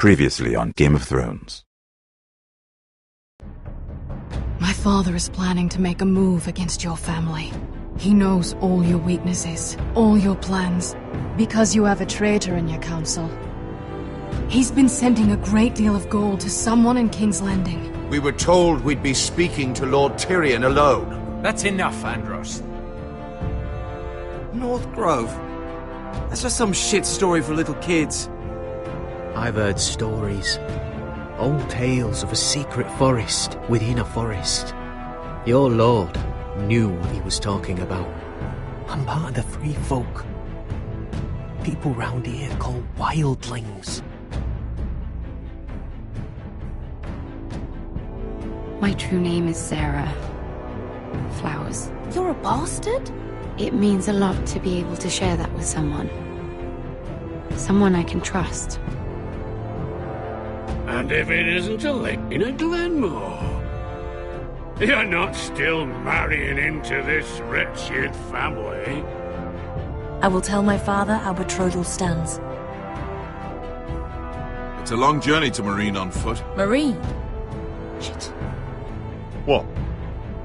Previously on Game of Thrones. My father is planning to make a move against your family. He knows all your weaknesses, all your plans, because you have a traitor in your council. He's been sending a great deal of gold to someone in King's Landing. We were told we'd be speaking to Lord Tyrion alone. That's enough, Andros. North Grove? That's just some shit story for little kids. I've heard stories. Old tales of a secret forest within a forest. Your lord knew what he was talking about. I'm part of the free folk. People round here called wildlings. My true name is Sarah Flowers. You're a bastard? It means a lot to be able to share that with someone. Someone I can trust. And if it isn't Elena Glenmore, you're not still marrying into this wretched family. I will tell my father our betrothal stands. It's a long journey to Marine on foot. Marine? Shit. What?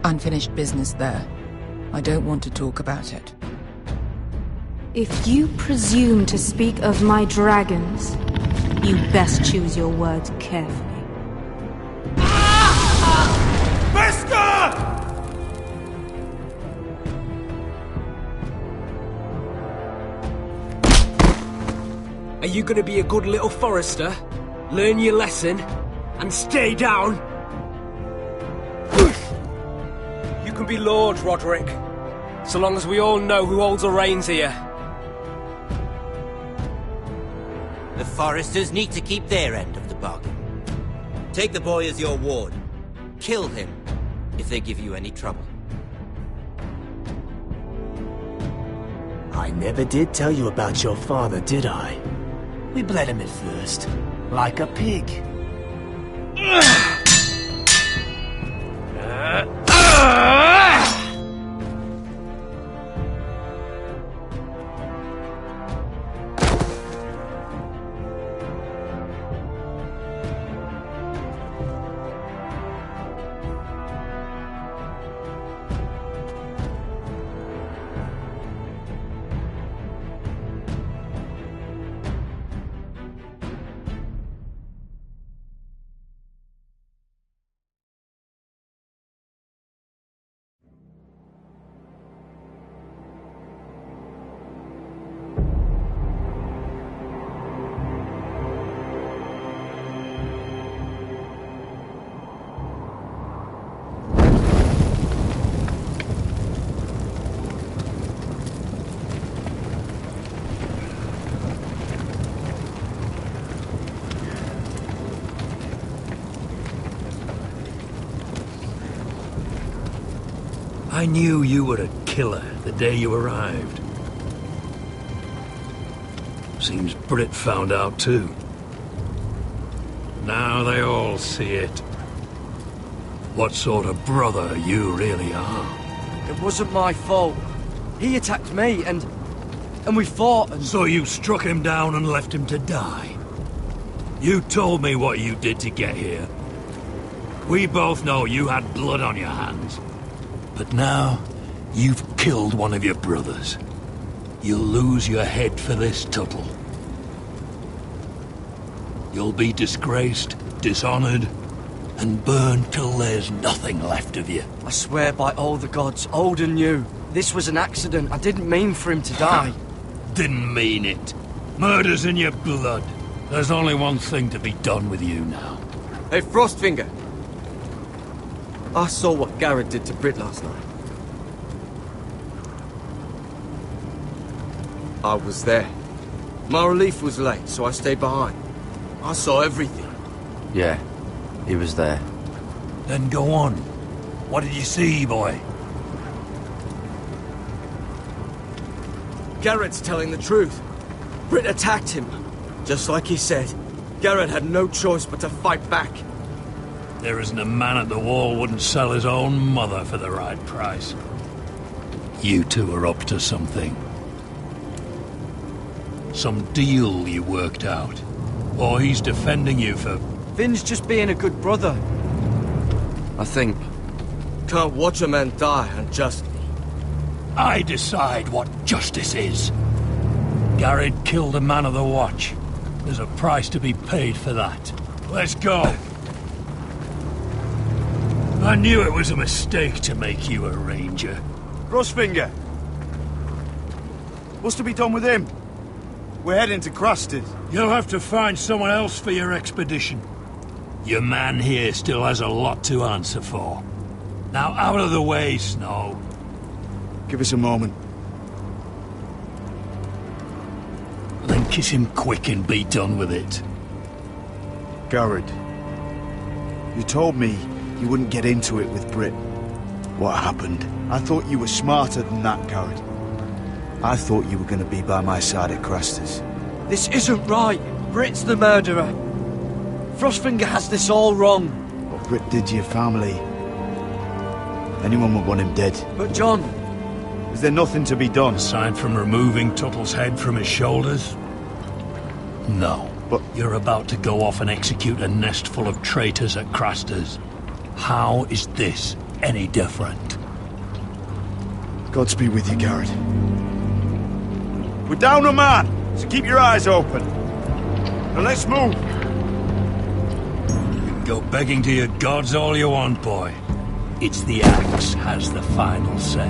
Unfinished business there. I don't want to talk about it. If you presume to speak of my dragons, you best choose your words carefully. Are you gonna be a good little forester? Learn your lesson? And stay down? You can be Lord, Roderick. So long as we all know who holds the reins here. The foresters need to keep their end of the bargain. Take the boy as your ward. Kill him if they give you any trouble. I never did tell you about your father, did I? We bled him at first, like a pig. I knew you were a killer the day you arrived. Seems Brit found out too. Now they all see it. What sort of brother you really are. It wasn't my fault. He attacked me and we fought and... So you struck him down and left him to die? You told me what you did to get here. We both know you had blood on your hands. But now, you've killed one of your brothers. You'll lose your head for this, Tuttle. You'll be disgraced, dishonored, and burned till there's nothing left of you. I swear by all the gods, old and new, this was an accident. I didn't mean for him to die. Didn't mean it. Murder's in your blood. There's only one thing to be done with you now. Hey, Frostfinger. I saw what Garrett did to Brit last night. I was there. My relief was late, so I stayed behind. I saw everything. Yeah, he was there. Then go on. What did you see, boy? Garrett's telling the truth. Brit attacked him. Just like he said. Garrett had no choice but to fight back. There isn't a man at the wall wouldn't sell his own mother for the right price. You two are up to something. Some deal you worked out. Or he's defending you for... Finn's just being a good brother. I think... Can't watch a man die unjustly. I decide what justice is. Garrett killed a man of the watch. There's a price to be paid for that. Let's go. I knew it was a mistake to make you a ranger. Rustfinger! What's to be done with him? We're heading to Craster's. You'll have to find someone else for your expedition. Your man here still has a lot to answer for. Now out of the way, Snow. Give us a moment. Then kiss him quick and be done with it. Garrett, you told me you wouldn't get into it with Britt. What happened? I thought you were smarter than that, Garrett. I thought you were going to be by my side at Craster's. This isn't right. Britt's the murderer. Frostfinger has this all wrong. What Britt did to your family... anyone would want him dead. But John... Is there nothing to be done? Aside from removing Tuttle's head from his shoulders? No. But you're about to go off and execute a nest full of traitors at Craster's. How is this any different? Godspeed with you, Garrett. We're down a man, so keep your eyes open. Now let's move. You can go begging to your gods all you want, boy. It's the axe has the final say.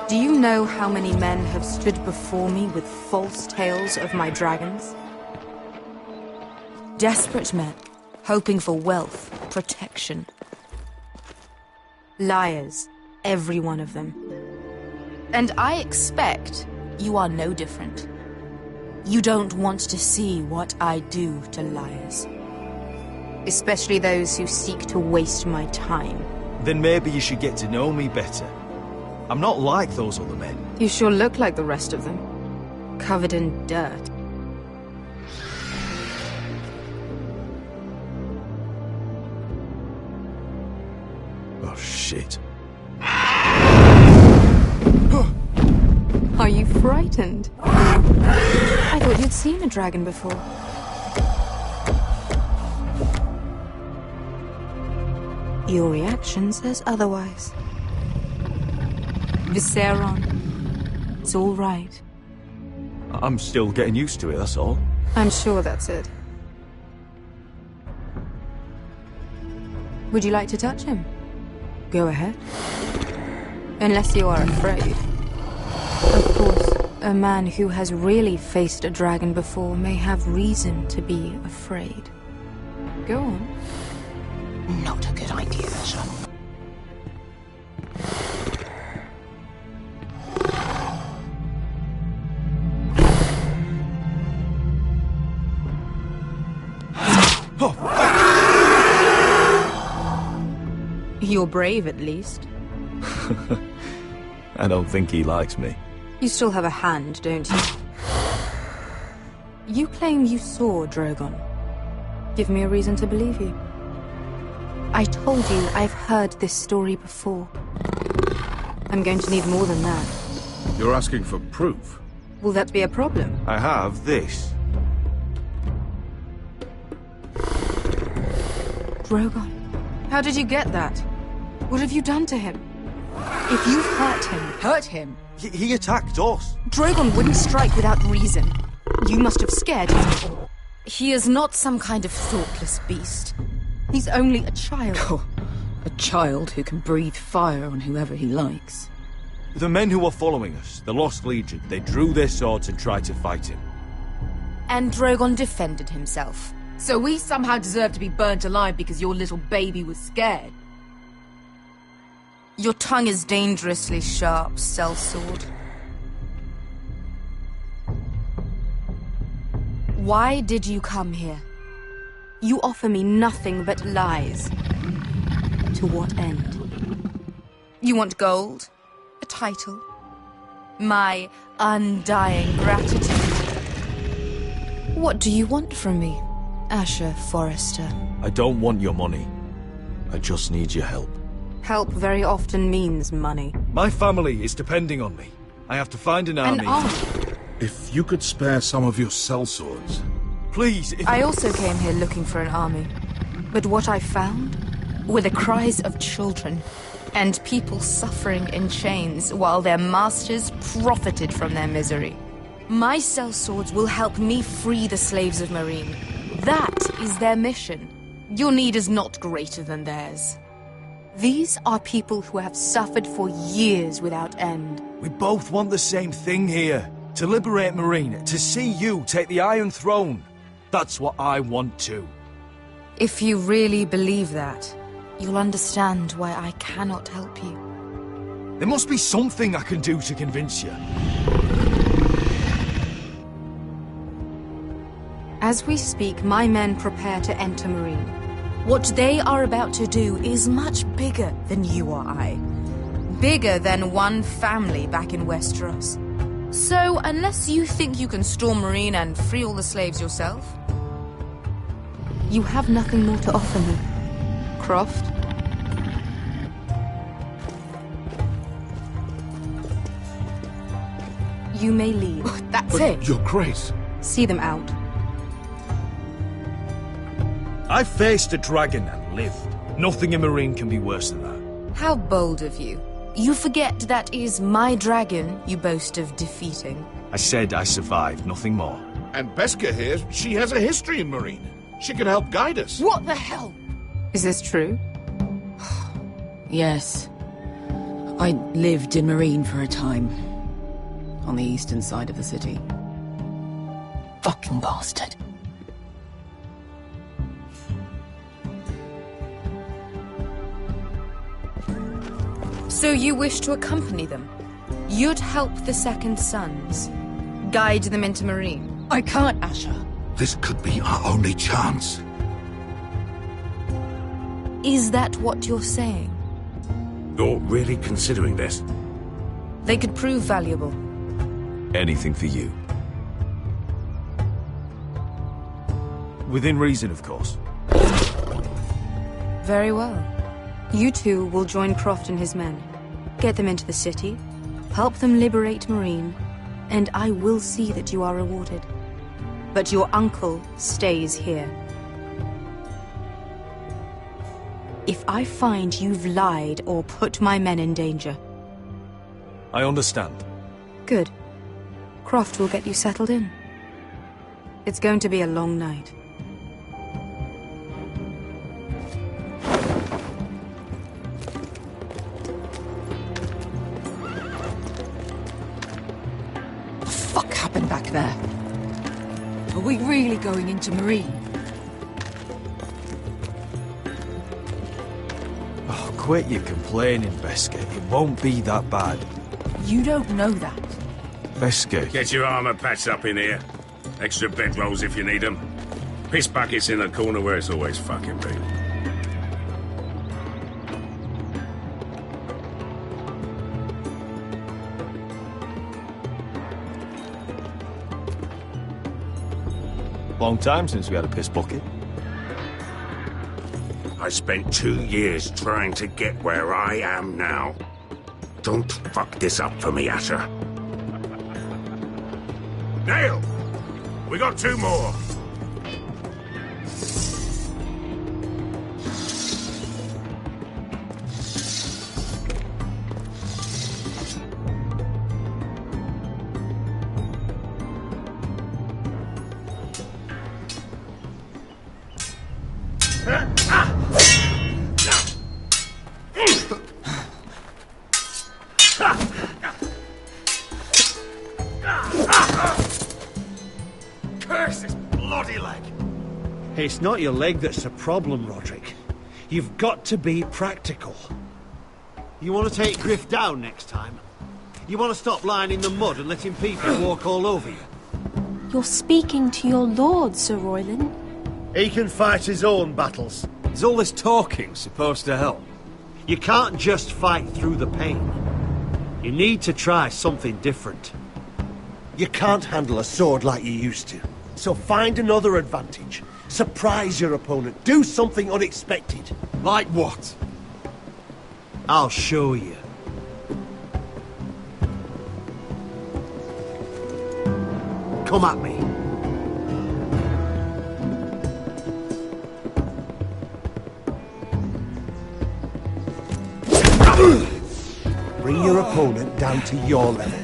Do you know how many men have stood before me with false tales of my dragons? Desperate men, hoping for wealth, protection. Liars, every one of them. And I expect you are no different. You don't want to see what I do to liars. Especially those who seek to waste my time. Then maybe you should get to know me better. I'm not like those other men. You sure look like the rest of them. Covered in dirt. Oh, shit. Are you frightened? I thought you'd seen a dragon before. Your reaction says otherwise. Visceron. It's all right. I'm still getting used to it, that's all. I'm sure that's it. Would you like to touch him? Go ahead. Unless you are afraid. Of course, a man who has really faced a dragon before may have reason to be afraid. Go on. Not a good idea, son. You're brave, at least. I don't think he likes me. You still have a hand, don't you? You claim you saw Drogon. Give me a reason to believe you. I told you I've heard this story before. I'm going to need more than that. You're asking for proof? Will that be a problem? I have this. Drogon. How did you get that? What have you done to him? If you've hurt him... Hurt him? He attacked us. Drogon wouldn't strike without reason. You must have scared him. He is not some kind of thoughtless beast. He's only a child. Oh, a child who can breathe fire on whoever he likes. The men who were following us, the Lost Legion, they drew their swords and tried to fight him. And Drogon defended himself. So we somehow deserve to be burnt alive because your little baby was scared? Your tongue is dangerously sharp, sellsword. Why did you come here? You offer me nothing but lies. To what end? You want gold? A title? My undying gratitude? What do you want from me, Asher Forrester? I don't want your money. I just need your help. Help very often means money. My family is depending on me. I have to find an army. An army? If you could spare some of your sellswords. Please, I also came here looking for an army. But what I found were the cries of children and people suffering in chains while their masters profited from their misery. My sellswords will help me free the slaves of Meereen. That is their mission. Your need is not greater than theirs. These are people who have suffered for years without end. We both want the same thing here. To liberate Meereen, to see you take the Iron Throne. That's what I want too. If you really believe that, you'll understand why I cannot help you. There must be something I can do to convince you. As we speak, my men prepare to enter Meereen. What they are about to do is much bigger than you or I. Bigger than one family back in Westeros. So, unless you think you can storm Meereen and free all the slaves yourself, you have nothing more to offer me, Croft. You may leave. That's it. Your Grace. See them out. I faced a dragon and lived. Nothing in Meereen can be worse than that. How bold of you. You forget that is my dragon you boast of defeating. I said I survived, nothing more. And Beskha here, she has a history in Meereen. She can help guide us. What the hell? Is this true? Yes. I lived in Meereen for a time. On the eastern side of the city. Fucking bastard. So you wish to accompany them? You'd help the Second Sons? Guide them into Meereen? I can't, Asher. This could be our only chance. Is that what you're saying? You're really considering this? They could prove valuable. Anything for you. Within reason, of course. Very well. You two will join Croft and his men. Get them into the city, help them liberate Meereen, and I will see that you are rewarded. But your uncle stays here. If I find you've lied or put my men in danger... I understand. Good. Croft will get you settled in. It's going to be a long night. What the fuck happened back there? Are we really going into Meereen? Oh, quit your complaining, Beskha. It won't be that bad. You don't know that. Beskha. Get your armor patched up in here. Extra bedrolls if you need them. Piss buckets in the corner where it's always fucking been. Long time since we had a piss bucket. I spent 2 years trying to get where I am now. Don't fuck this up for me, Asher. Nail! We got 2 more. Curse this bloody leg! It's not your leg that's the problem, Roderick. You've got to be practical. You want to take Griff down next time? You want to stop lying in the mud and letting people walk all over you? You're speaking to your lord, Sir Royland. He can fight his own battles. Is all this talking supposed to help? You can't just fight through the pain. You need to try something different. You can't handle a sword like you used to. So find another advantage. Surprise your opponent. Do something unexpected. Like what? I'll show you. Come at me. Bring your opponent down to your level.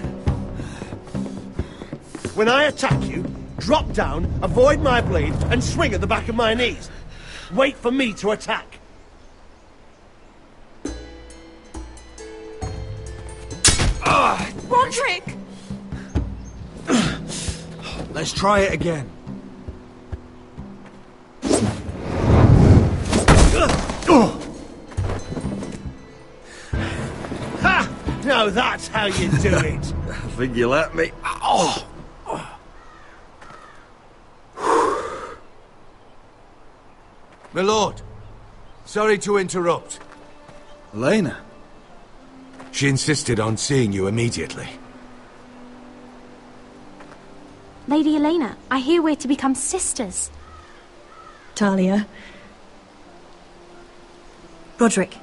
When I attack you, drop down, avoid my blade, and swing at the back of my knees. Wait for me to attack. Roderick! Let's try it again. Ha! Now that's how you do it. I think you let me. Oh! My lord, sorry to interrupt. Elena? She insisted on seeing you immediately. Lady Elena, I hear we're to become sisters. Talia. Roderick.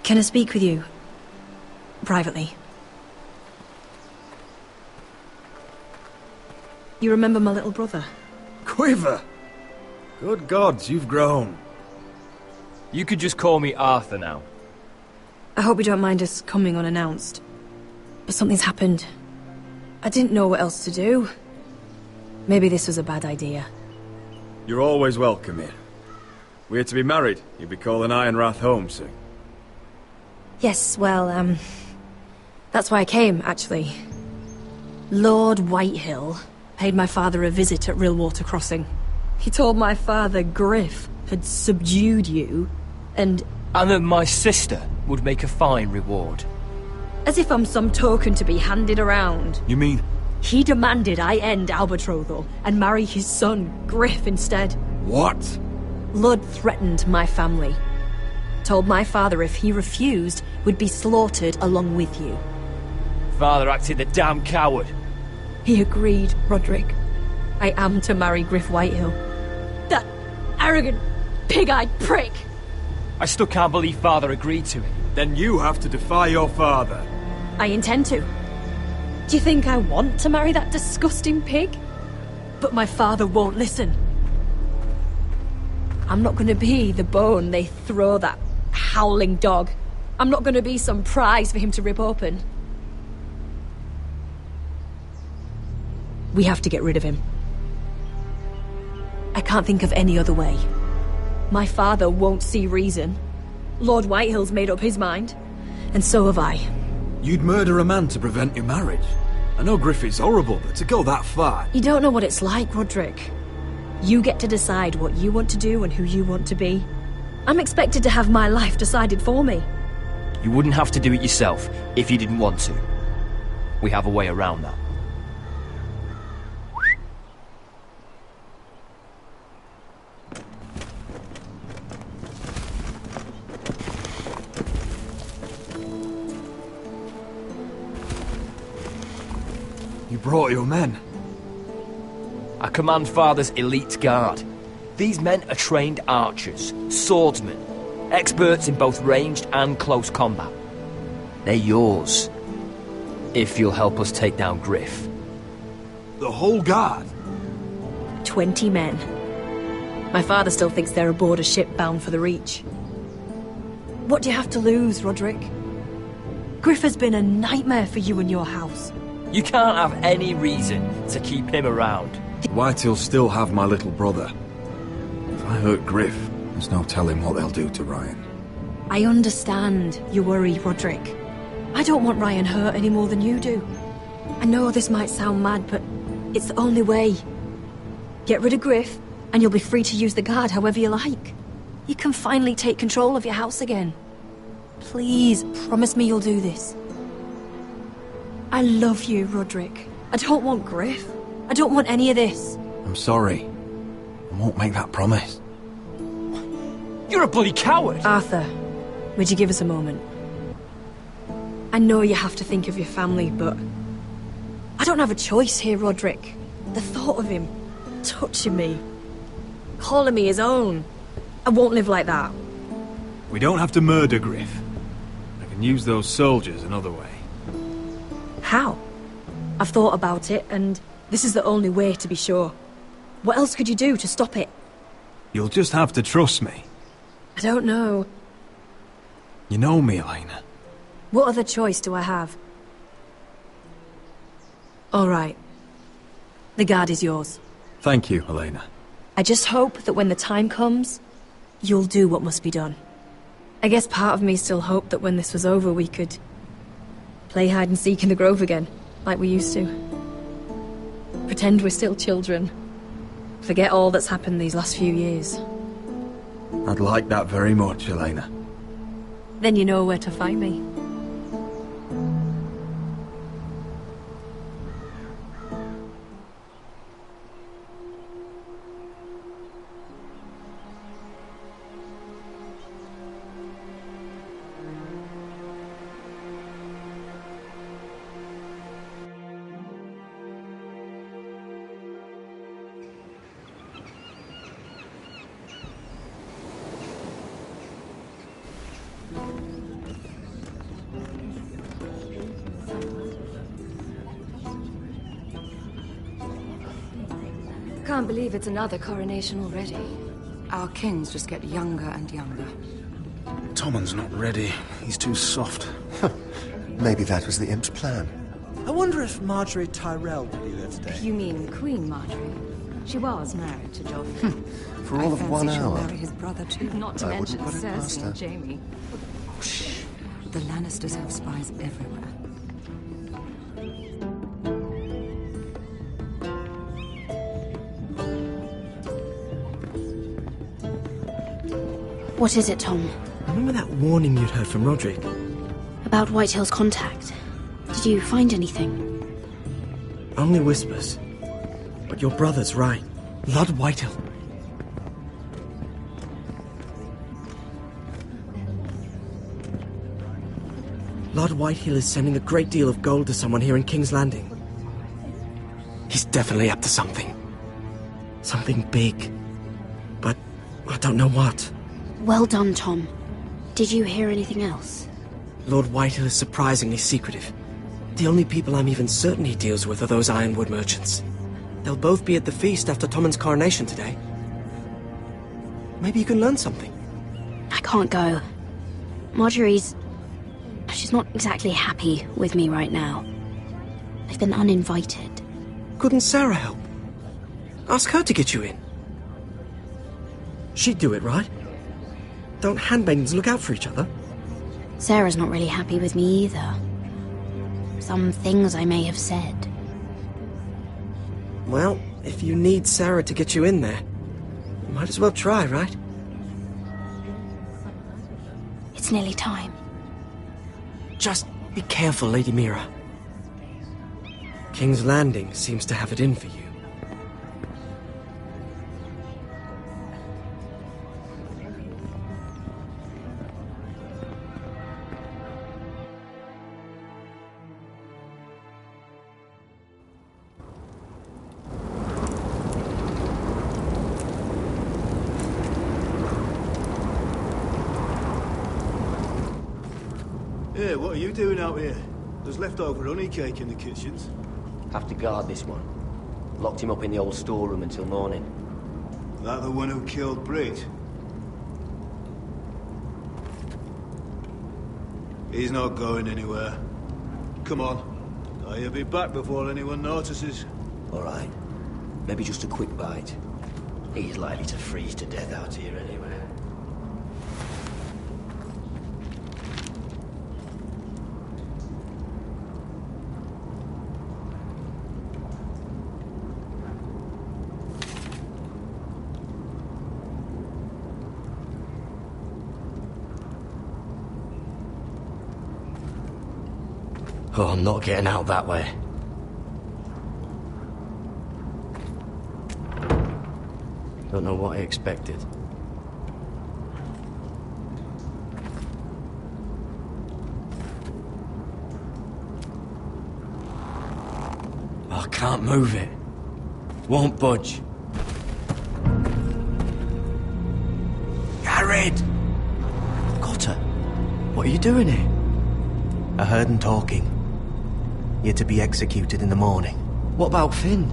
Can I speak with you? Privately. You remember my little brother? Quiver! Good gods, you've grown. You could just call me Arthur now. I hope you don't mind us coming unannounced. But something's happened. I didn't know what else to do. Maybe this was a bad idea. You're always welcome here. We're to be married. You'll be calling Ironrath home soon. Yes, well, that's why I came, actually. Lord Whitehill paid my father a visit at Rillwater Crossing. He told my father Griff had subdued you, and that my sister would make a fine reward. As if I'm some token to be handed around. You mean? He demanded I end our betrothal and marry his son, Griff, instead. What? Lord threatened my family. Told my father if he refused, we'd be slaughtered along with you. Father acted the damn coward. He agreed, Roderick. I am to marry Griff Whitehill. That arrogant, pig-eyed prick! I still can't believe Father agreed to it. Then you have to defy your father. I intend to. Do you think I want to marry that disgusting pig? But my father won't listen. I'm not gonna be the bone they throw that howling dog. I'm not gonna be some prize for him to rip open. We have to get rid of him. I can't think of any other way. My father won't see reason. Lord Whitehill's made up his mind. And so have I. You'd murder a man to prevent your marriage. I know Griffith's horrible, but to go that far... You don't know what it's like, Roderick. You get to decide what you want to do and who you want to be. I'm expected to have my life decided for me. You wouldn't have to do it yourself if you didn't want to. We have a way around that. You brought your men. I command Father's elite guard. These men are trained archers, swordsmen, experts in both ranged and close combat. They're yours, if you'll help us take down Griff. The whole guard? 20 men. My father still thinks they're aboard a ship bound for the Reach. What do you have to lose, Roderick? Griff has been a nightmare for you and your house. You can't have any reason to keep him around. Whitehills still have my little brother. If I hurt Griff, there's no telling what they'll do to Ryan. I understand your worry, Roderick. I don't want Ryan hurt any more than you do. I know this might sound mad, but it's the only way. Get rid of Griff, and you'll be free to use the guard however you like. You can finally take control of your house again. Please, promise me you'll do this. I love you, Roderick. I don't want Griff. I don't want any of this. I'm sorry. I won't make that promise. You're a bloody coward! Arthur, would you give us a moment? I know you have to think of your family, but I don't have a choice here, Roderick. The thought of him touching me, calling me his own, I won't live like that. We don't have to murder Griff. I can use those soldiers another way. How? I've thought about it, and this is the only way to be sure. What else could you do to stop it? You'll just have to trust me. I don't know. You know me, Elena. What other choice do I have? All right. The guard is yours. Thank you, Elena. I just hope that when the time comes, you'll do what must be done. I guess part of me still hoped that when this was over we could play hide and seek in the grove again, like we used to. Pretend we're still children. Forget all that's happened these last few years. I'd like that very much, Elena. Then you know where to find me. Can't believe it's another coronation already. Our kings just get younger and younger. Tommen's not ready. He's too soft. Maybe that was the imp's plan. I wonder if Marjorie Tyrell will be there today. You mean Queen Marjorie? She was married to Joffrey. For all of 1 she'll hour. marry his brother too. Not to I mention wouldn't put it past Cersei her. and Jaime. Shh. The Lannisters have spies everywhere. What is it, Tom? Remember that warning you'd heard from Roderick? About Whitehill's contact. Did you find anything? Only whispers. But your brother's right. Lord Whitehill. Lord Whitehill is sending a great deal of gold to someone here in King's Landing. He's definitely up to something. Something big. But I don't know what. Well done, Tom. Did you hear anything else? Lord Whitehill is surprisingly secretive. The only people I'm even certain he deals with are those ironwood merchants. They'll both be at the feast after Tommen's coronation today. Maybe you can learn something. I can't go. Marjorie's... she's not exactly happy with me right now. I've been uninvited. Couldn't Sarah help? Ask her to get you in. She'd do it, right? Don't handmaidens look out for each other? Sarah's not really happy with me either. Some things I may have said. Well, if you need Sarah to get you in there, you might as well try, right? It's nearly time. Just be careful, Lady Mira. King's Landing seems to have it in for you. Yeah, what are you doing out here? There's leftover honey cake in the kitchens. Have to guard this one. Locked him up in the old storeroom until morning. That the one who killed Brit? He's not going anywhere. Come on. He'll be back before anyone notices. All right. Maybe just a quick bite. He's likely to freeze to death out here anyway. Oh, I'm not getting out that way. Don't know what I expected. I can't move it. Won't budge. Garrett! Cotter, what are you doing here? I heard him talking. You're to be executed in the morning. What about Finn?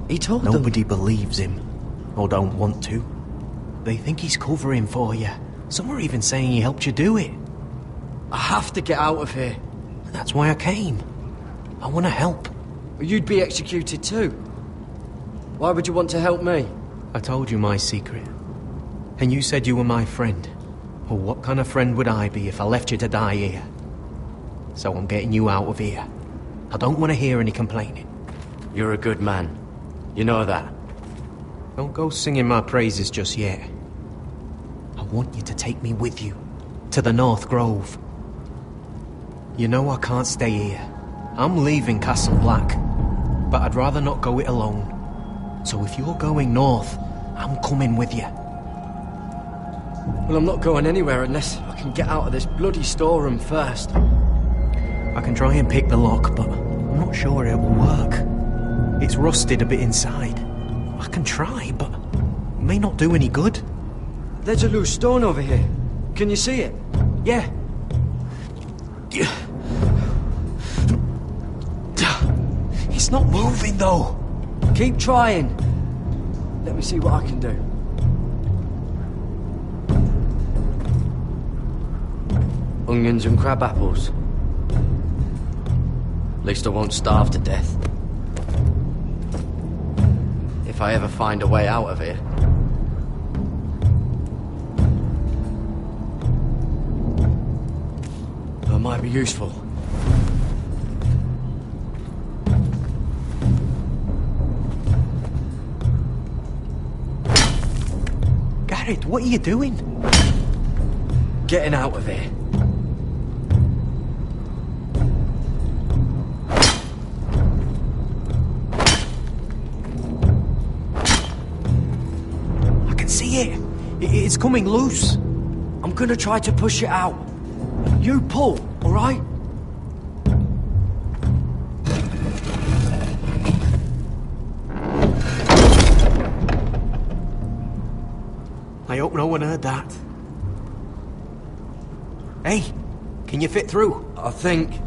He told them... Nobody believes him. Or don't want to. They think he's covering for you. Some are even saying he helped you do it. I have to get out of here. That's why I came. I want to help. You'd be executed too. Why would you want to help me? I told you my secret. And you said you were my friend. Well, what kind of friend would I be if I left you to die here? So I'm getting you out of here. I don't want to hear any complaining. You're a good man. You know that. Don't go singing my praises just yet. I want you to take me with you. To the North Grove. You know I can't stay here. I'm leaving Castle Black. But I'd rather not go it alone. So if you're going north, I'm coming with you. Well, I'm not going anywhere unless I can get out of this bloody storeroom first. I can try and pick the lock, but I'm not sure it will work. It's rusted a bit inside. I can try, but it may not do any good. There's a loose stone over here. Can you see it? Yeah. It's not moving, though. Keep trying. Let me see what I can do. Onions and crab apples. At least I won't starve to death. If I ever find a way out of here. That might be useful. Garrett, what are you doing? Getting out of here. It's coming loose. I'm gonna try to push it out. You pull, all right? I hope no one heard that. Hey, can you fit through? I think.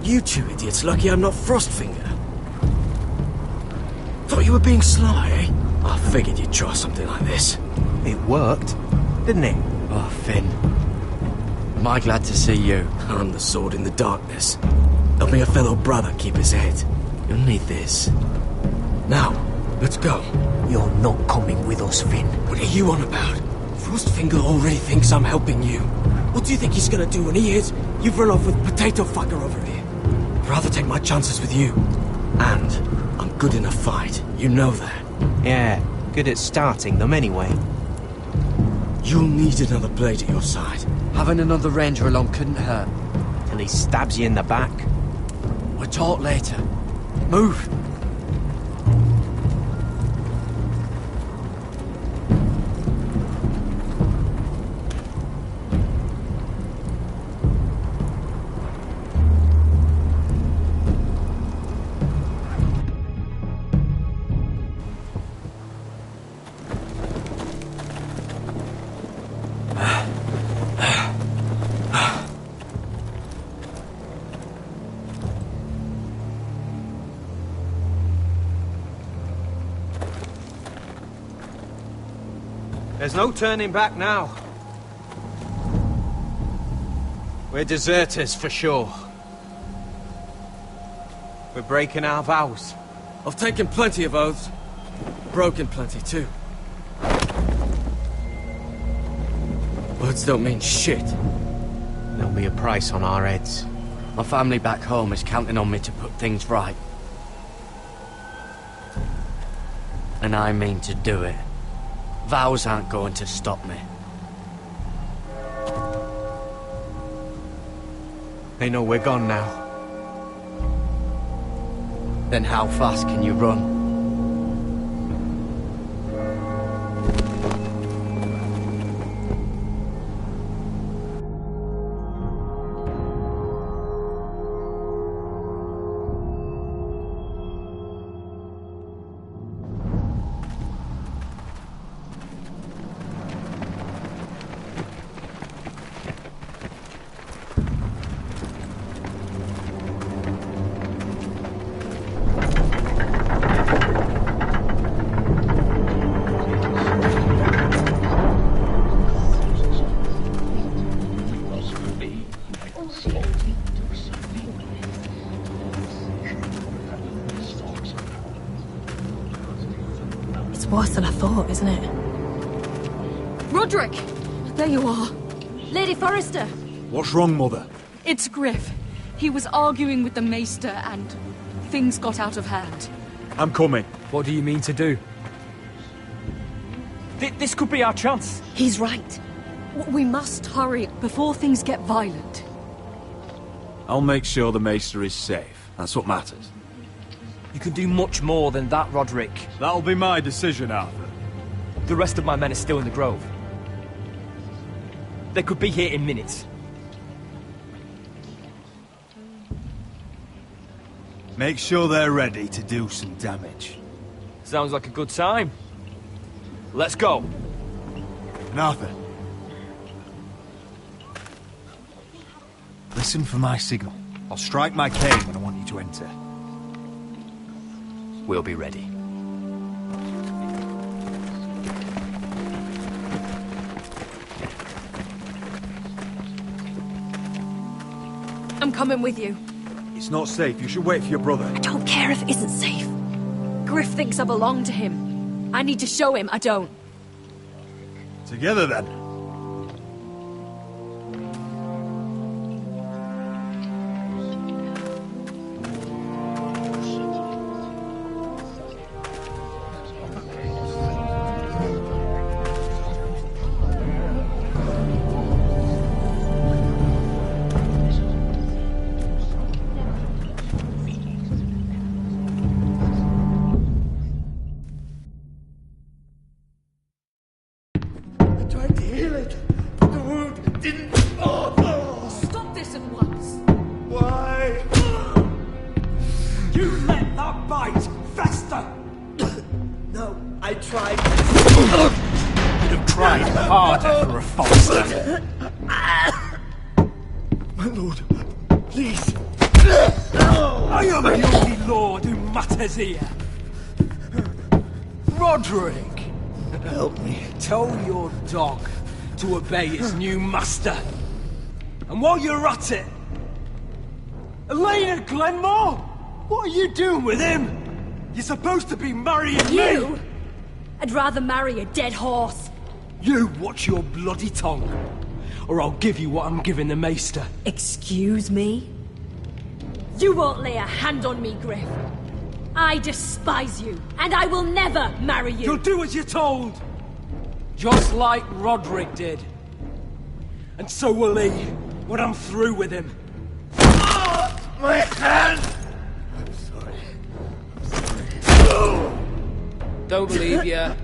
You two idiots lucky I'm not Frostfinger. Thought you were being sly, eh? I figured you'd try something like this. It worked, didn't it? Oh, Finn. Am I glad to see you? I'm the sword in the darkness. Helping a fellow brother keep his head. You'll need this. Now, let's go. You're not coming with us, Finn. What are you on about? Frostfinger already thinks I'm helping you. What do you think he's gonna do when he hears you've run off with Potato Fucker over here? I'd rather take my chances with you. And I'm good in a fight. You know that. Yeah, good at starting them anyway. You'll need another blade at your side. Having another ranger along couldn't hurt. Till he stabs you in the back. We'll talk later. Move! There's no turning back now. We're deserters for sure. We're breaking our vows. I've taken plenty of oaths. Broken plenty too. Words don't mean shit. There'll be a price on our heads. My family back home is counting on me to put things right. And I mean to do it. Vows aren't going to stop me. They know we're gone now. Then how fast can you run? Worse than I thought, isn't it? Roderick! There you are. Lady Forrester! What's wrong, Mother? It's Griff. He was arguing with the Maester and things got out of hand. I'm coming. What do you mean to do? This could be our chance. He's right. We must hurry before things get violent. I'll make sure the Maester is safe. That's what matters. You can do much more than that, Roderick. That'll be my decision, Arthur. The rest of my men are still in the grove. They could be here in minutes. Make sure they're ready to do some damage. Sounds like a good time. Let's go. And Arthur, listen for my signal. I'll strike my cane when I want you to enter. We'll be ready. I'm coming with you. It's not safe. You should wait for your brother. I don't care if it isn't safe. Griff thinks I belong to him. I need to show him I don't. Together, then. Here. Roderick! Help me. Tell your dog to obey his new master. And while you're at it... Elena Glenmore? What are you doing with him? You're supposed to be marrying You? me! I'd rather marry a dead horse. You watch your bloody tongue, or I'll give you what I'm giving the maester. Excuse me? You won't lay a hand on me, Griff. I despise you, and I will never marry you. You'll do as you're told! Just like Roderick did. And so will he, when I'm through with him. My hand! I'm sorry. Don't believe ya.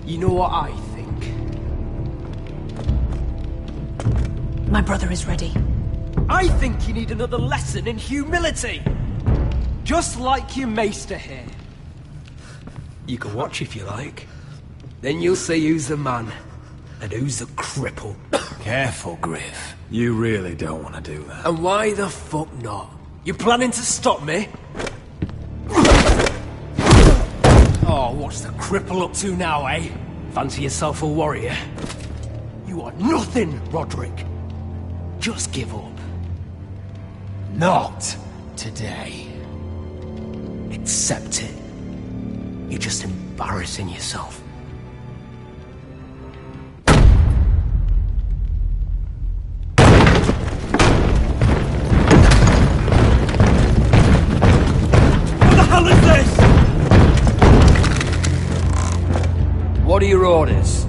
You know what I think? My brother is ready. I think you need another lesson in humility. Just like your maester here. You can watch if you like. Then you'll see who's the man and who's the cripple. Careful, Griff. You really don't want to do that. And why the fuck not? You planning to stop me? Oh, what's the cripple up to now, eh? Fancy yourself a warrior? You are nothing, Roderick. Just give up. Not today. Accept it. You're just embarrassing yourself. What are your orders?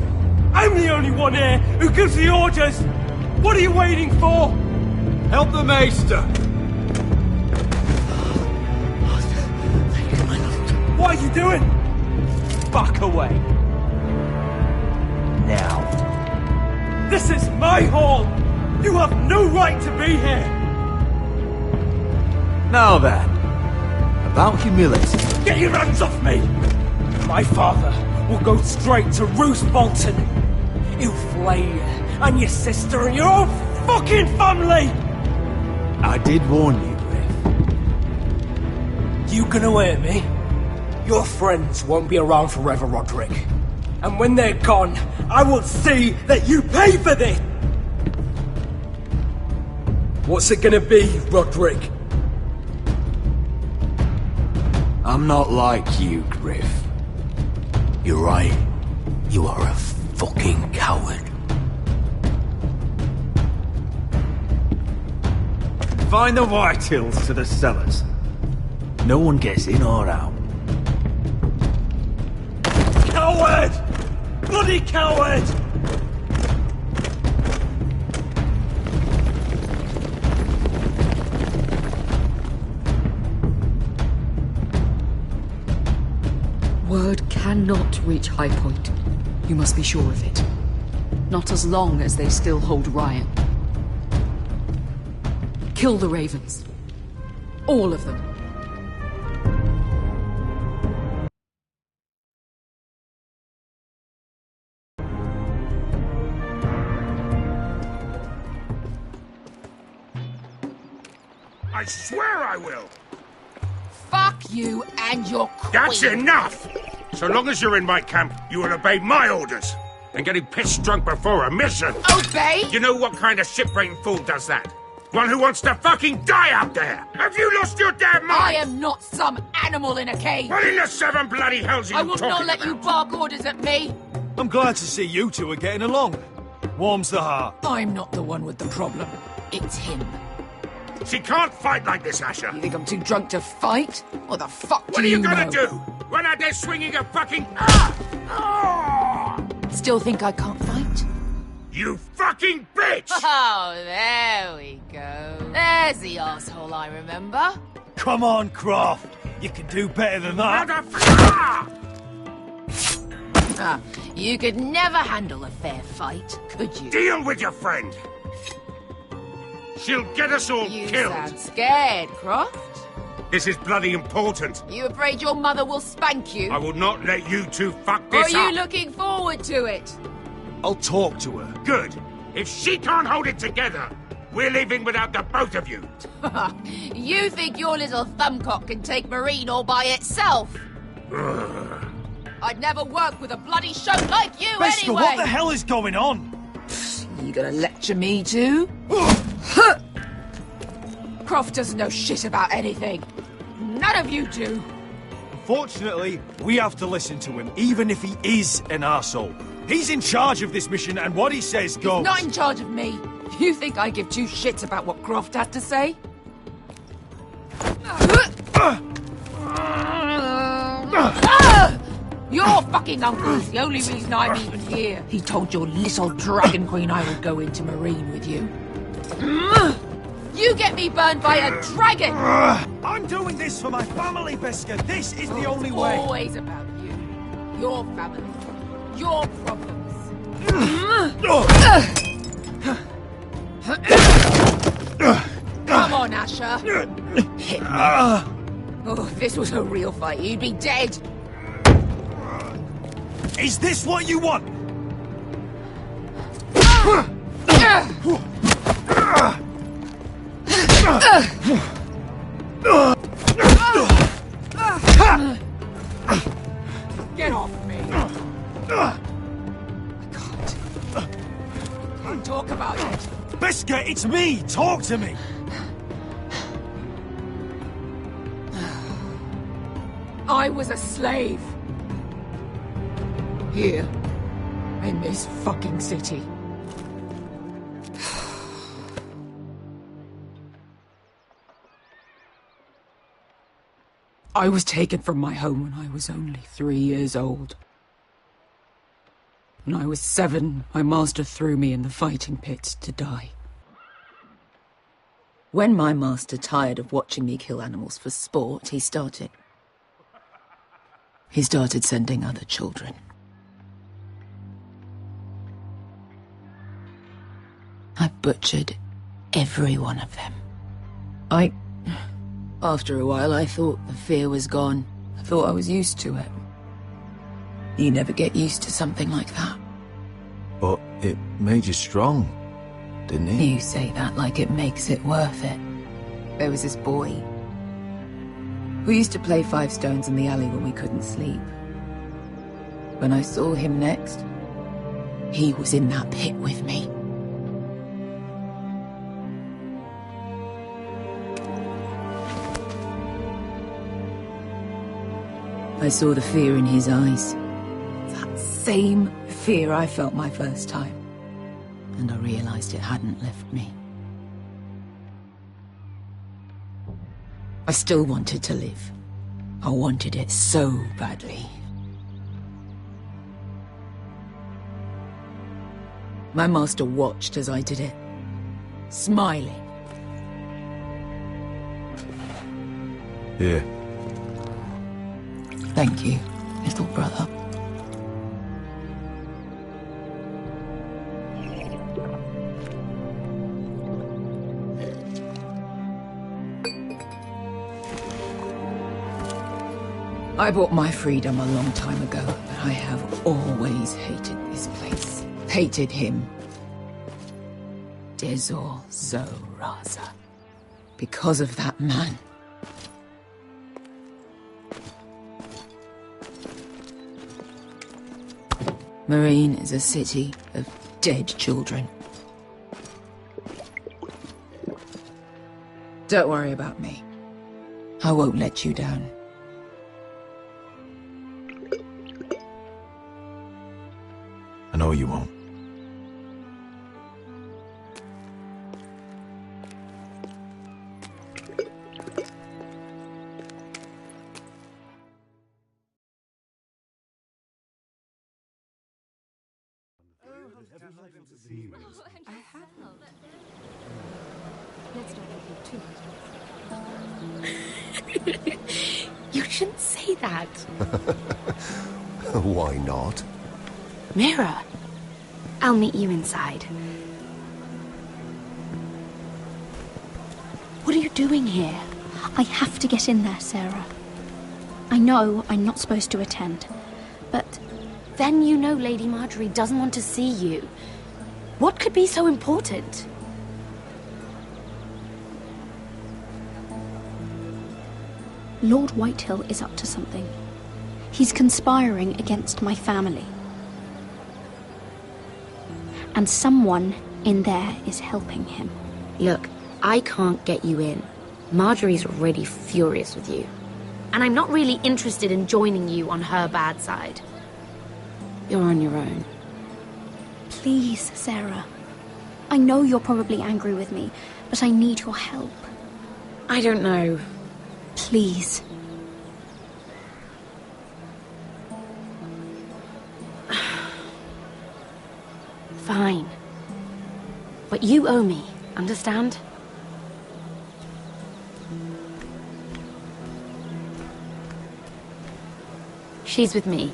I'm the only one here who gives the orders! What are you waiting for? Help the maester! What are you doing? Back away. Now. This is my hall! You have no right to be here! Now then, about humility. Get your hands off me! My father will go straight to Roose Bolton. He'll flay you, and your sister, and your whole fucking family! I did warn you, Griff. You gonna hear me? Your friends won't be around forever, Roderick. And when they're gone, I will see that you pay for this! What's it gonna be, Roderick? I'm not like you, Griff. You're right. You are a fucking coward. Find the Whitehills to the cellars. No one gets in or out. Coward! Bloody coward! Word cannot reach High Point. You must be sure of it. Not as long as they still hold Ryan. Kill the Ravens. All of them. I swear I will! Fuck you and your queen. That's enough! So long as you're in my camp, you will obey my orders. And getting pissed drunk before a mission. Obey? You know what kind of shit-brained fool does that? One who wants to fucking die out there! Have you lost your damn mind? I am not some animal in a cage. What in the seven bloody hells are you I will talking not let about? you bark orders at me. I'm glad to see you two are getting along. Warms the heart. I'm not the one with the problem. It's him. She can't fight like this, Asher. You think I'm too drunk to fight? What the fuck What are you gonna know? do? Run out there swinging a fucking... Still think I can't fight? You fucking bitch! Oh, there we go. There's the asshole I remember. Come on, Croft. You can do better than that. Ah, you could never handle a fair fight, could you? Deal with your friend. She'll get us all You killed. sound scared, Croft. This is bloody important. You afraid your mother will spank you? I will not let you two fuck Or this are up. you looking forward to it? I'll talk to her. Good. If she can't hold it together, We're leaving without the both of you. You think your little thumbcock can take Marine all by itself? I'd never work with a bloody show like you Beskha, anyway! what the hell is going on? You gonna lecture me too? Croft doesn't know shit about anything. None of you do. Fortunately, we have to listen to him, even if he is an arsehole. He's in charge of this mission, and what he says goes. He's not in charge of me. You think I give two shits about what Croft has to say? Your fucking uncle's the only reason I'm even here. He told your little dragon queen I would go into Marine with you. You get me burned by a dragon! I'm doing this for my family, Beskha. This is the only It's way. always about you. Your family. Your problems. Come on, Asher. Hit me. Oh, if this was a real fight, you'd be dead. Is this what you want? Get off me. I can't talk about it. Beskha, it's me! Talk to me! I was a slave. Here. In this fucking city. I was taken from my home when I was only 3 years old. When I was 7, my master threw me in the fighting pit to die. When my master tired of watching me kill animals for sport, he started sending other children. I butchered every one of them. After a while, I thought the fear was gone. I thought I was used to it. You never get used to something like that. But it made you strong, didn't it? You say that like it makes it worth it. There was this boy who used to play 5 stones in the alley when we couldn't sleep. When I saw him next, he was in that pit with me. I saw the fear in his eyes. That same fear I felt my first time. And I realized it hadn't left me. I still wanted to live. I wanted it so badly. My master watched as I did it, smiling. Yeah. Thank you, little brother. I bought my freedom a long time ago, but I have always hated this place. Hated him. Dezor Zoraza. Because of that man. Marine is a city of dead children. Don't worry about me. I won't let you down. I know you won't. You shouldn't say that. Why not? Mira, I'll meet you inside. What are you doing here? I have to get in there, Sarah. I know I'm not supposed to attend, but then you know Lady Marjorie doesn't want to see you. What could be so important? Lord Whitehill is up to something. He's conspiring against my family. And someone in there is helping him. Look, I can't get you in. Marjorie's already furious with you. And I'm not really interested in joining you on her bad side. You're on your own. Please, Sarah. I know you're probably angry with me, but I need your help. I don't know. Please. Fine. But you owe me, understand? She's with me.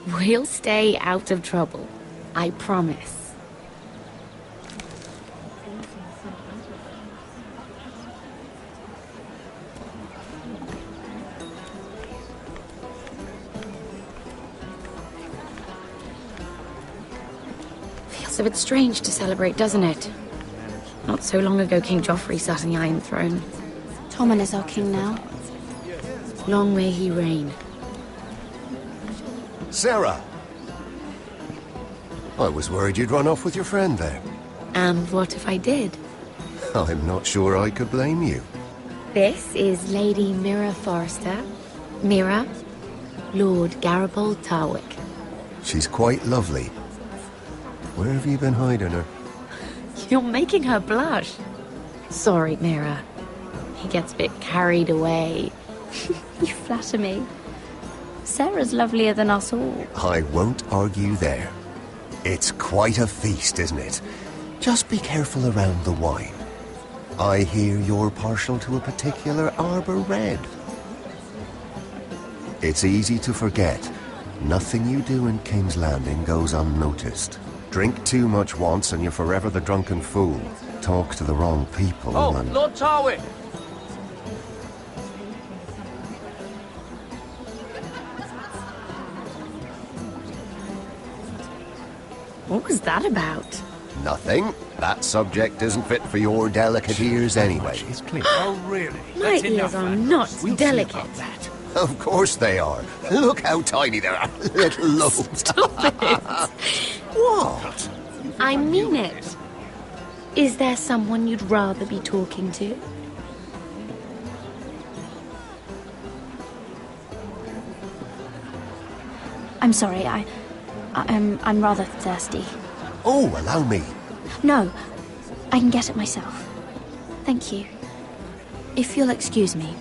We'll stay out of trouble. I promise. Feels a bit strange to celebrate, doesn't it? Not so long ago, King Joffrey sat on the Iron Throne. Tommen is our king now. Long may he reign. Sarah! I was worried you'd run off with your friend there. And what if I did? I'm not sure I could blame you. This is Lady Mira Forrester. Mira, Lord Garibaldi Tarwick. She's quite lovely. Where have you been hiding her? You're making her blush. Sorry, Mira. He gets a bit carried away. You flatter me. Sarah's lovelier than us all. I won't argue there. It's quite a feast, isn't it? Just be careful around the wine. I hear you're partial to a particular Arbor Red. It's easy to forget. Nothing you do in King's Landing goes unnoticed. Drink too much once and you're forever the drunken fool. Talk to the wrong people and... Lord Tarwick! What was that about? Nothing. That subject isn't fit for your delicate ears anyway. Oh, really? My ears are not delicate. Of course they are. Look how tiny they are. Little lobes. Stop it. What? I mean it. Is there someone you'd rather be talking to? I'm sorry, I'm rather thirsty. Oh, allow me. No, I can get it myself. Thank you. If you'll excuse me.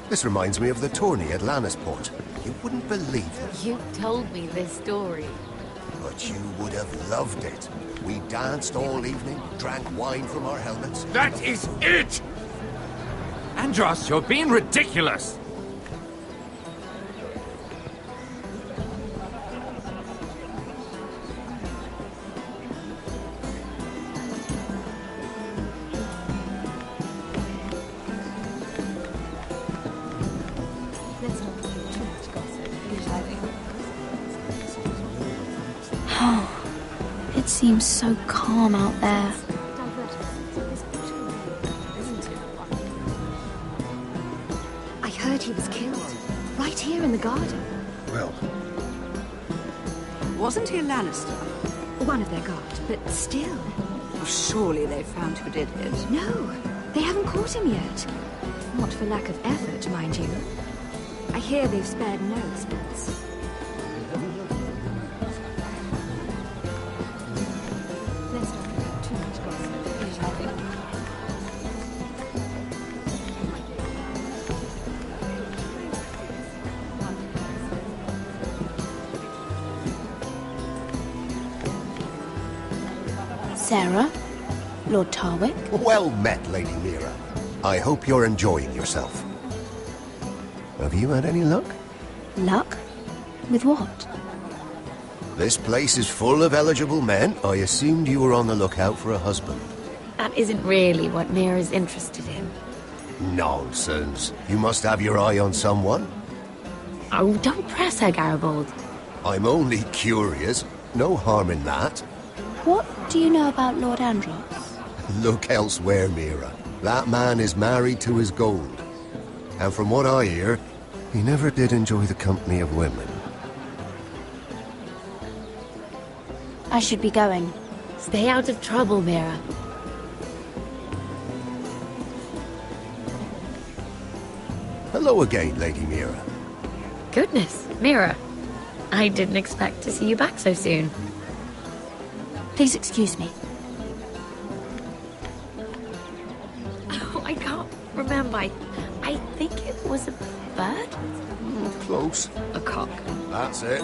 This reminds me of the tourney at Lannisport. You wouldn't believe it. You told me this story. But you would have loved it. We danced all evening, drank wine from our helmets. That is it! Andros, you're being ridiculous! It seems so calm out there. I heard he was killed. Right here in the garden. Well... Wasn't he a Lannister? One of their guard, but still. Well, surely they found who did it. No, they haven't caught him yet. Not for lack of effort, mind you. I hear they've spared no expense. Sarah? Lord Tarwick? Well met, Lady Mira. I hope you're enjoying yourself. Have you had any luck? Luck? With what? This place is full of eligible men. I assumed you were on the lookout for a husband. That isn't really what Mira's interested in. Nonsense. You must have your eye on someone. Oh, don't press her, Garibaldi. I'm only curious. No harm in that. What do you know about Lord Andros? Look elsewhere, Mira. That man is married to his gold. And from what I hear, he never did enjoy the company of women. I should be going. Stay out of trouble, Mira. Hello again, Lady Mira. Goodness, Mira. I didn't expect to see you back so soon. Please excuse me. Oh, I can't remember. I think it was a bird? Close. A cock. That's it.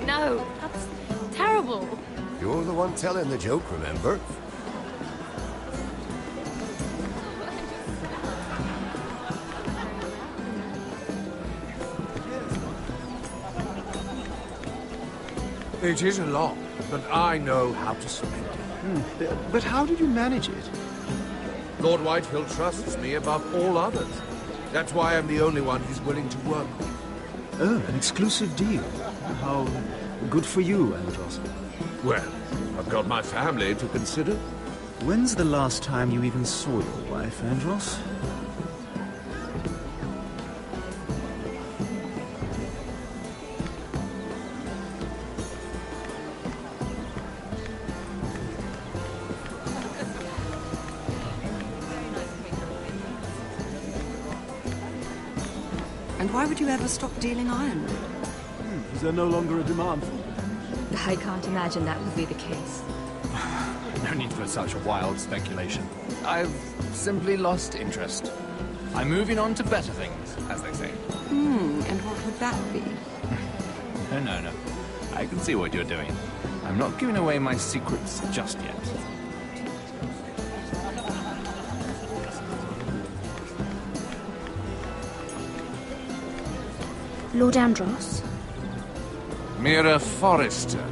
No, that's terrible. You're the one telling the joke, remember? It is a lot, but I know how to spend it. But how did you manage it? Lord Whitehill trusts me above all others. That's why I'm the only one he's willing to work with. Oh, an exclusive deal. How good for you, Andros. Well, I've got my family to consider. When's the last time you even saw your wife, Andros? And why would you ever stop dealing ironwood? Is there no longer a demand for it? I can't imagine that would be the case. No need for such wild speculation. I've simply lost interest. I'm moving on to better things, as they say. And what would that be? No. I can see what you're doing. I'm not giving away my secrets just yet. Lord Andros? Mira Forrester,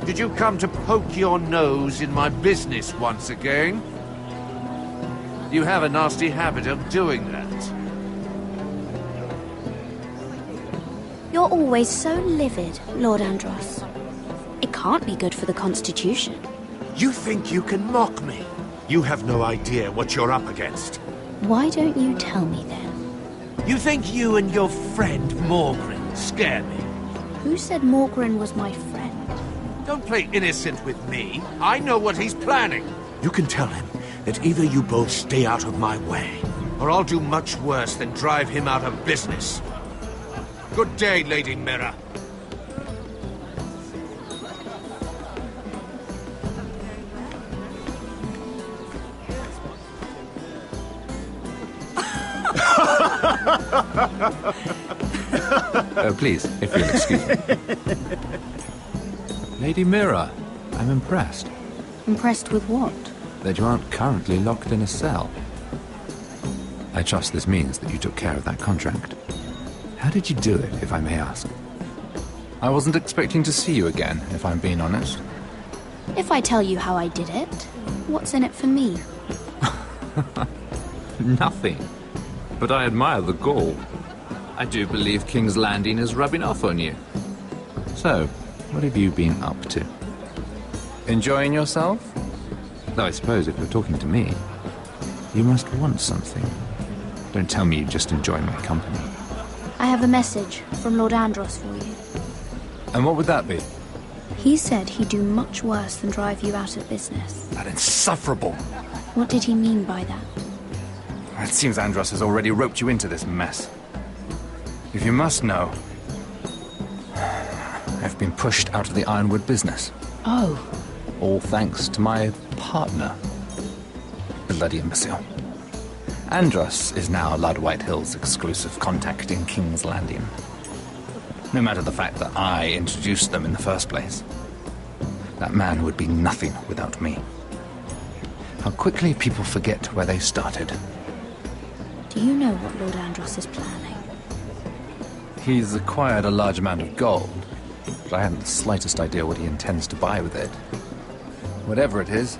did you come to poke your nose in my business once again? You have a nasty habit of doing that. You're always so livid, Lord Andros. It can't be good for the Constitution. You think you can mock me? You have no idea what you're up against. Why don't you tell me then? You think you and your friend Morgren scare me? Who said Morgren was my friend? Don't play innocent with me. I know what he's planning. You can tell him that either you both stay out of my way, or I'll do much worse than drive him out of business. Good day, Lady Mira. Oh, please, if you'll excuse me. Lady Mira, I'm impressed. Impressed with what? That you aren't currently locked in a cell. I trust this means that you took care of that contract. How did you do it, if I may ask? I wasn't expecting to see you again, if I'm being honest. If I tell you how I did it, what's in it for me? Nothing. But I admire the gall. I do believe King's Landing is rubbing off on you. So, what have you been up to? Enjoying yourself? Though I suppose if you're talking to me, you must want something. Don't tell me you just enjoy my company. I have a message from Lord Andros for you. And what would that be? He said he'd do much worse than drive you out of business. That insufferable! What did he mean by that? It seems Andros has already roped you into this mess. If you must know, I've been pushed out of the ironwood business. Oh. All thanks to my partner. Bloody imbecile. Andros is now Lord Whitehill's exclusive contact in King's Landing. No matter the fact that I introduced them in the first place. That man would be nothing without me. How quickly people forget where they started. Do you know what Lord Andros is planning? He's acquired a large amount of gold, but I haven't the slightest idea what he intends to buy with it. Whatever it is,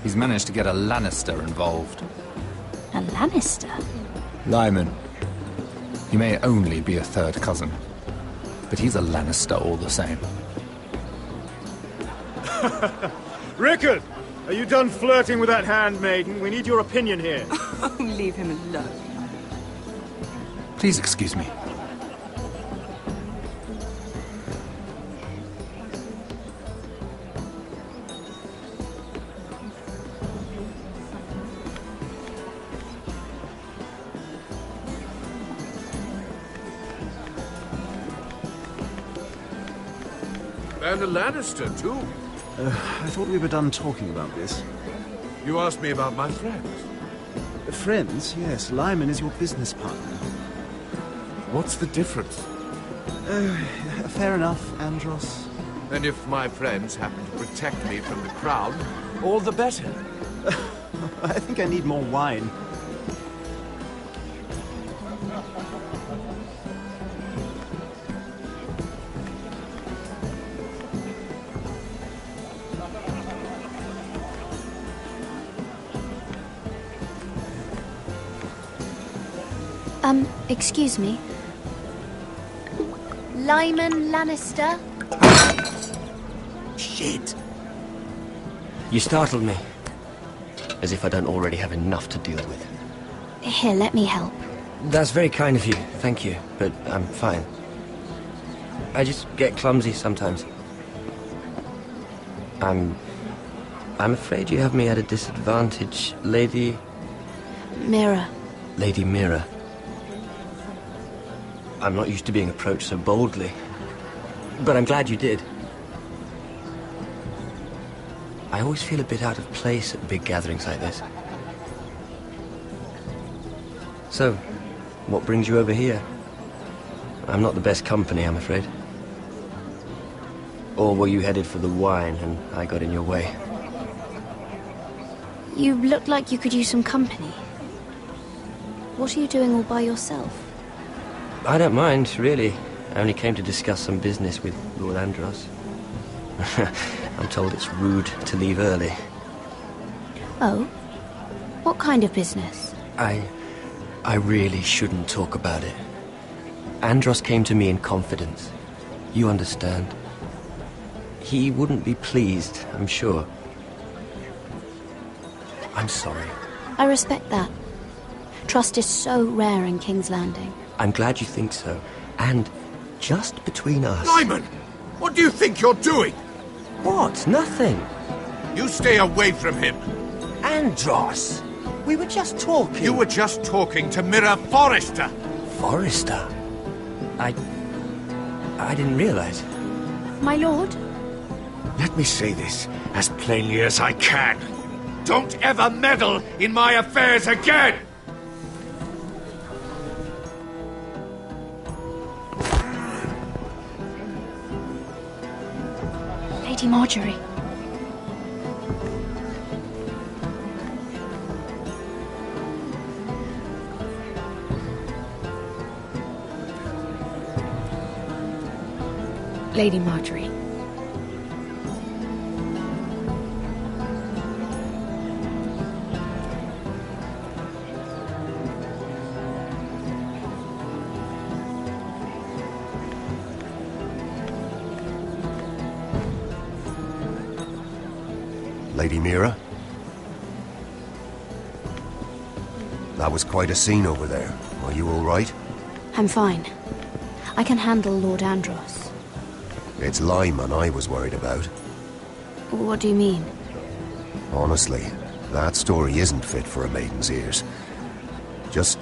he's managed to get a Lannister involved. A Lannister? Lyman. He may only be a third cousin, but he's a Lannister all the same. Rickard! Are you done flirting with that handmaiden? We need your opinion here. Oh, leave him alone. Please excuse me. And a Lannister, too. I thought we were done talking about this. You asked me about my friends. Friends? Yes. Lyman is your business partner. What's the difference? Fair enough, Andros. And if my friends happen to protect me from the crowd, all the better. I think I need more wine. Excuse me. Lyman Lannister? Shit! You startled me. As if I don't already have enough to deal with. Here, let me help. That's very kind of you, thank you, but I'm fine. I just get clumsy sometimes. I'm afraid you have me at a disadvantage, Lady... Mira. Lady Mira. I'm not used to being approached so boldly, but I'm glad you did. I always feel a bit out of place at big gatherings like this. So, what brings you over here? I'm not the best company, I'm afraid. Or were you headed for the wine and I got in your way? You look like you could use some company. What are you doing all by yourself? I don't mind, really. I only came to discuss some business with Lord Andros. I'm told it's rude to leave early. Oh? What kind of business? I really shouldn't talk about it. Andros came to me in confidence. You understand. He wouldn't be pleased, I'm sure. I'm sorry. I respect that. Trust is so rare in King's Landing. I'm glad you think so. And just between us... Lyman! What do you think you're doing? What? Nothing. You stay away from him. Andros! We were just talking. You were just talking to Mira Forrester. Forrester? I didn't realize. My lord? Let me say this as plainly as I can. Don't ever meddle in my affairs again! Lady Marjorie. Lady Marjorie. Lady Mira? That was quite a scene over there. Are you all right? I'm fine. I can handle Lord Andros. It's Lyman I was worried about. What do you mean? Honestly, that story isn't fit for a maiden's ears. Just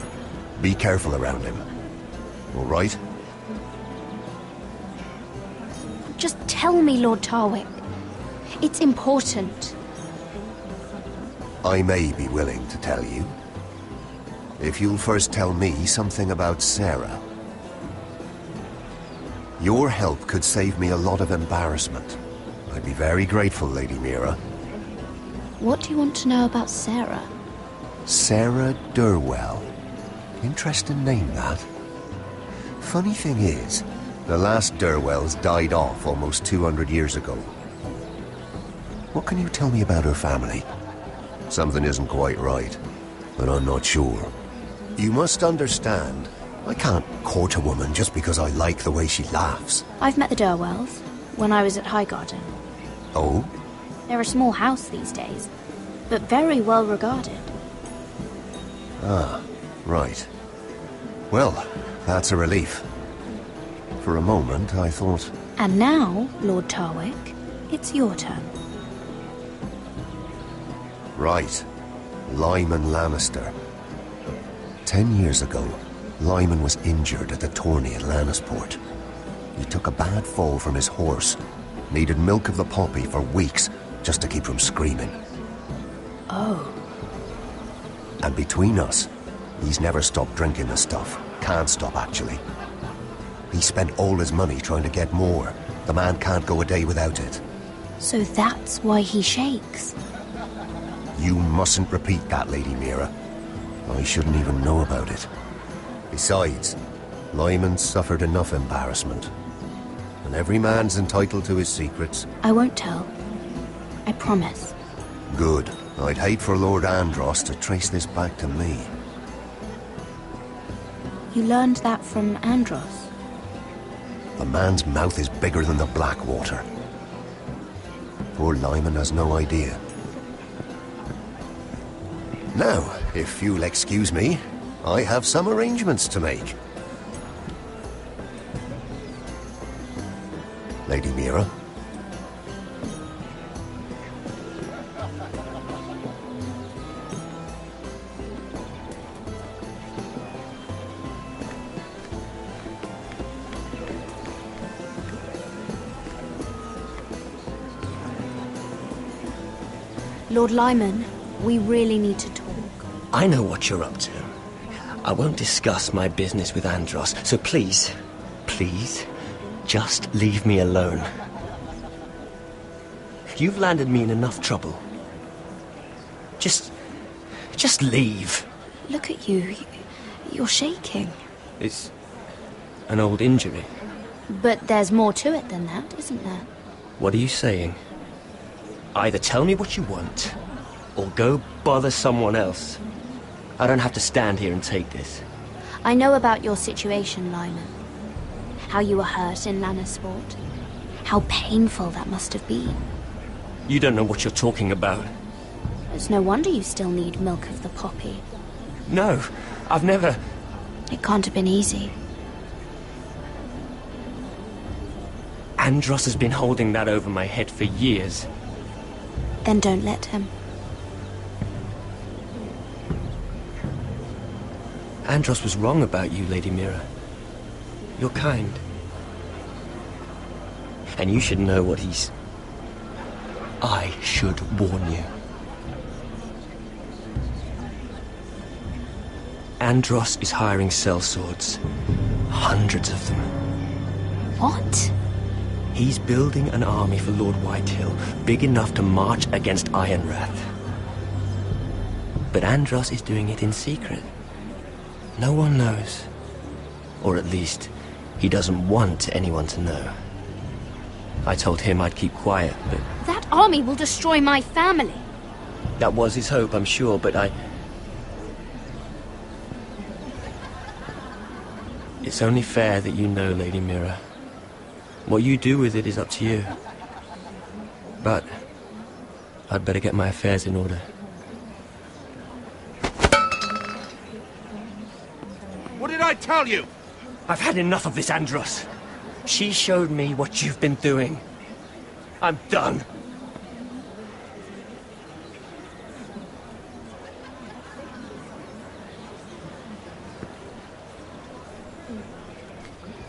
be careful around him. All right? Just tell me, Lord Tarwick. It's important. I may be willing to tell you. If you'll first tell me something about Sarah. Your help could save me a lot of embarrassment. I'd be very grateful, Lady Mira. What do you want to know about Sarah? Sarah Durwell. Interesting name, that. Funny thing is, the last Durwells died off almost 200 years ago. What can you tell me about her family? Something isn't quite right, but I'm not sure. You must understand, I can't court a woman just because I like the way she laughs. I've met the Durwells when I was at Highgarden. Oh? They're a small house these days, but very well regarded. Ah, right. Well, that's a relief. For a moment, I thought... And now, Lord Tarwick, it's your turn. Right. Lyman Lannister. 10 years ago, Lyman was injured at the tourney at Lannisport. He took a bad fall from his horse. Needed milk of the poppy for weeks just to keep from screaming. Oh. And between us, he's never stopped drinking the stuff. Can't stop, actually. He spent all his money trying to get more. The man can't go a day without it. So that's why he shakes. You mustn't repeat that, Lady Mira. I shouldn't even know about it. Besides, Lyman suffered enough embarrassment. And every man's entitled to his secrets. I won't tell. I promise. Good. I'd hate for Lord Andros to trace this back to me. You learned that from Andros? The man's mouth is bigger than the Blackwater. Poor Lyman has no idea. Now, if you'll excuse me, I have some arrangements to make. Lady Mira? Lord Lyman, we really need to talk. I know what you're up to. I won't discuss my business with Andros, so please, just leave me alone. You've landed me in enough trouble. Just leave. Look at you. You're shaking. It's an old injury. But there's more to it than that, isn't there? What are you saying? Either tell me what you want, or go bother someone else. I don't have to stand here and take this. I know about your situation, Lyman. How you were hurt in Lannisport. How painful that must have been. You don't know what you're talking about. It's no wonder you still need milk of the poppy. No, I've never... It can't have been easy. Andros has been holding that over my head for years. Then don't let him. Andros was wrong about you, Lady Mira. You're kind. And you should know what he's... I should warn you. Andros is hiring sellswords. Hundreds of them. What? He's building an army for Lord Whitehill, big enough to march against Ironrath. But Andros is doing it in secret. No one knows. Or at least, he doesn't want anyone to know. I told him I'd keep quiet, but... That army will destroy my family. That was his hope, I'm sure, but It's only fair that you know, Lady Mira. What you do with it is up to you. But I'd better get my affairs in order. What did I tell you? I've had enough of this, Andros. She showed me what you've been doing. I'm done.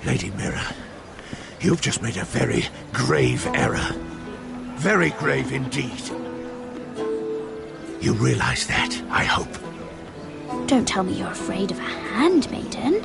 Lady Mira, you've just made a very grave error. Very grave indeed. You realize that, I hope. Don't tell me you're afraid of a handmaiden.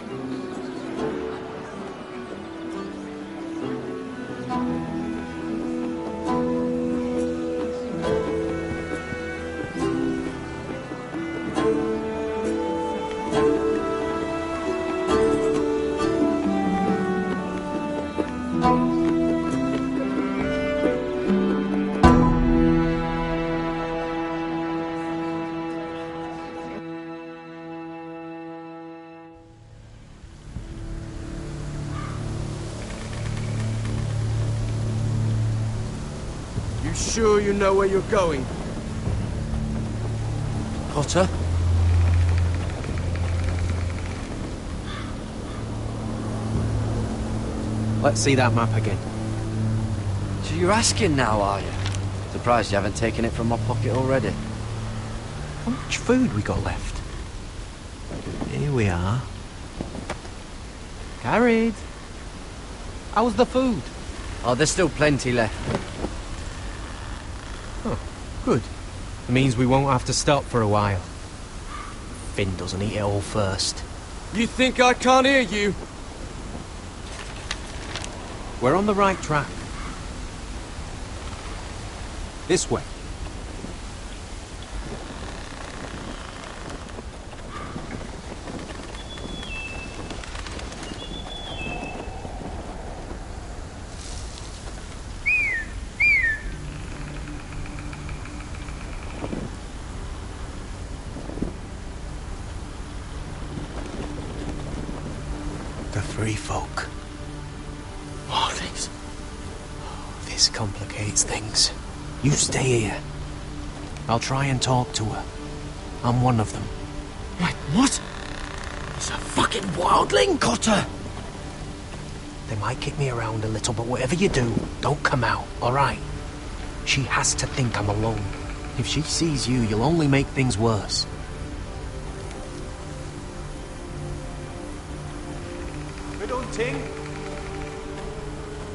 sure you know where you're going? Potter? Let's see that map again. So you're asking now, are you? Surprised you haven't taken it from my pocket already. How much food we got left? Here we are. Carried. How's the food? Oh, there's still plenty left. Oh, good. It means we won't have to stop for a while. Finn doesn't eat it all first. You think I can't hear you? We're on the right track. This way. The three folk. Morlings. This complicates things. You stay here. I'll try and talk to her. I'm one of them. Wait, what? It's a fucking wildling, Cotter! They might kick me around a little, but whatever you do, don't come out, alright? She has to think I'm alone. If she sees you, you'll only make things worse. We don't ting.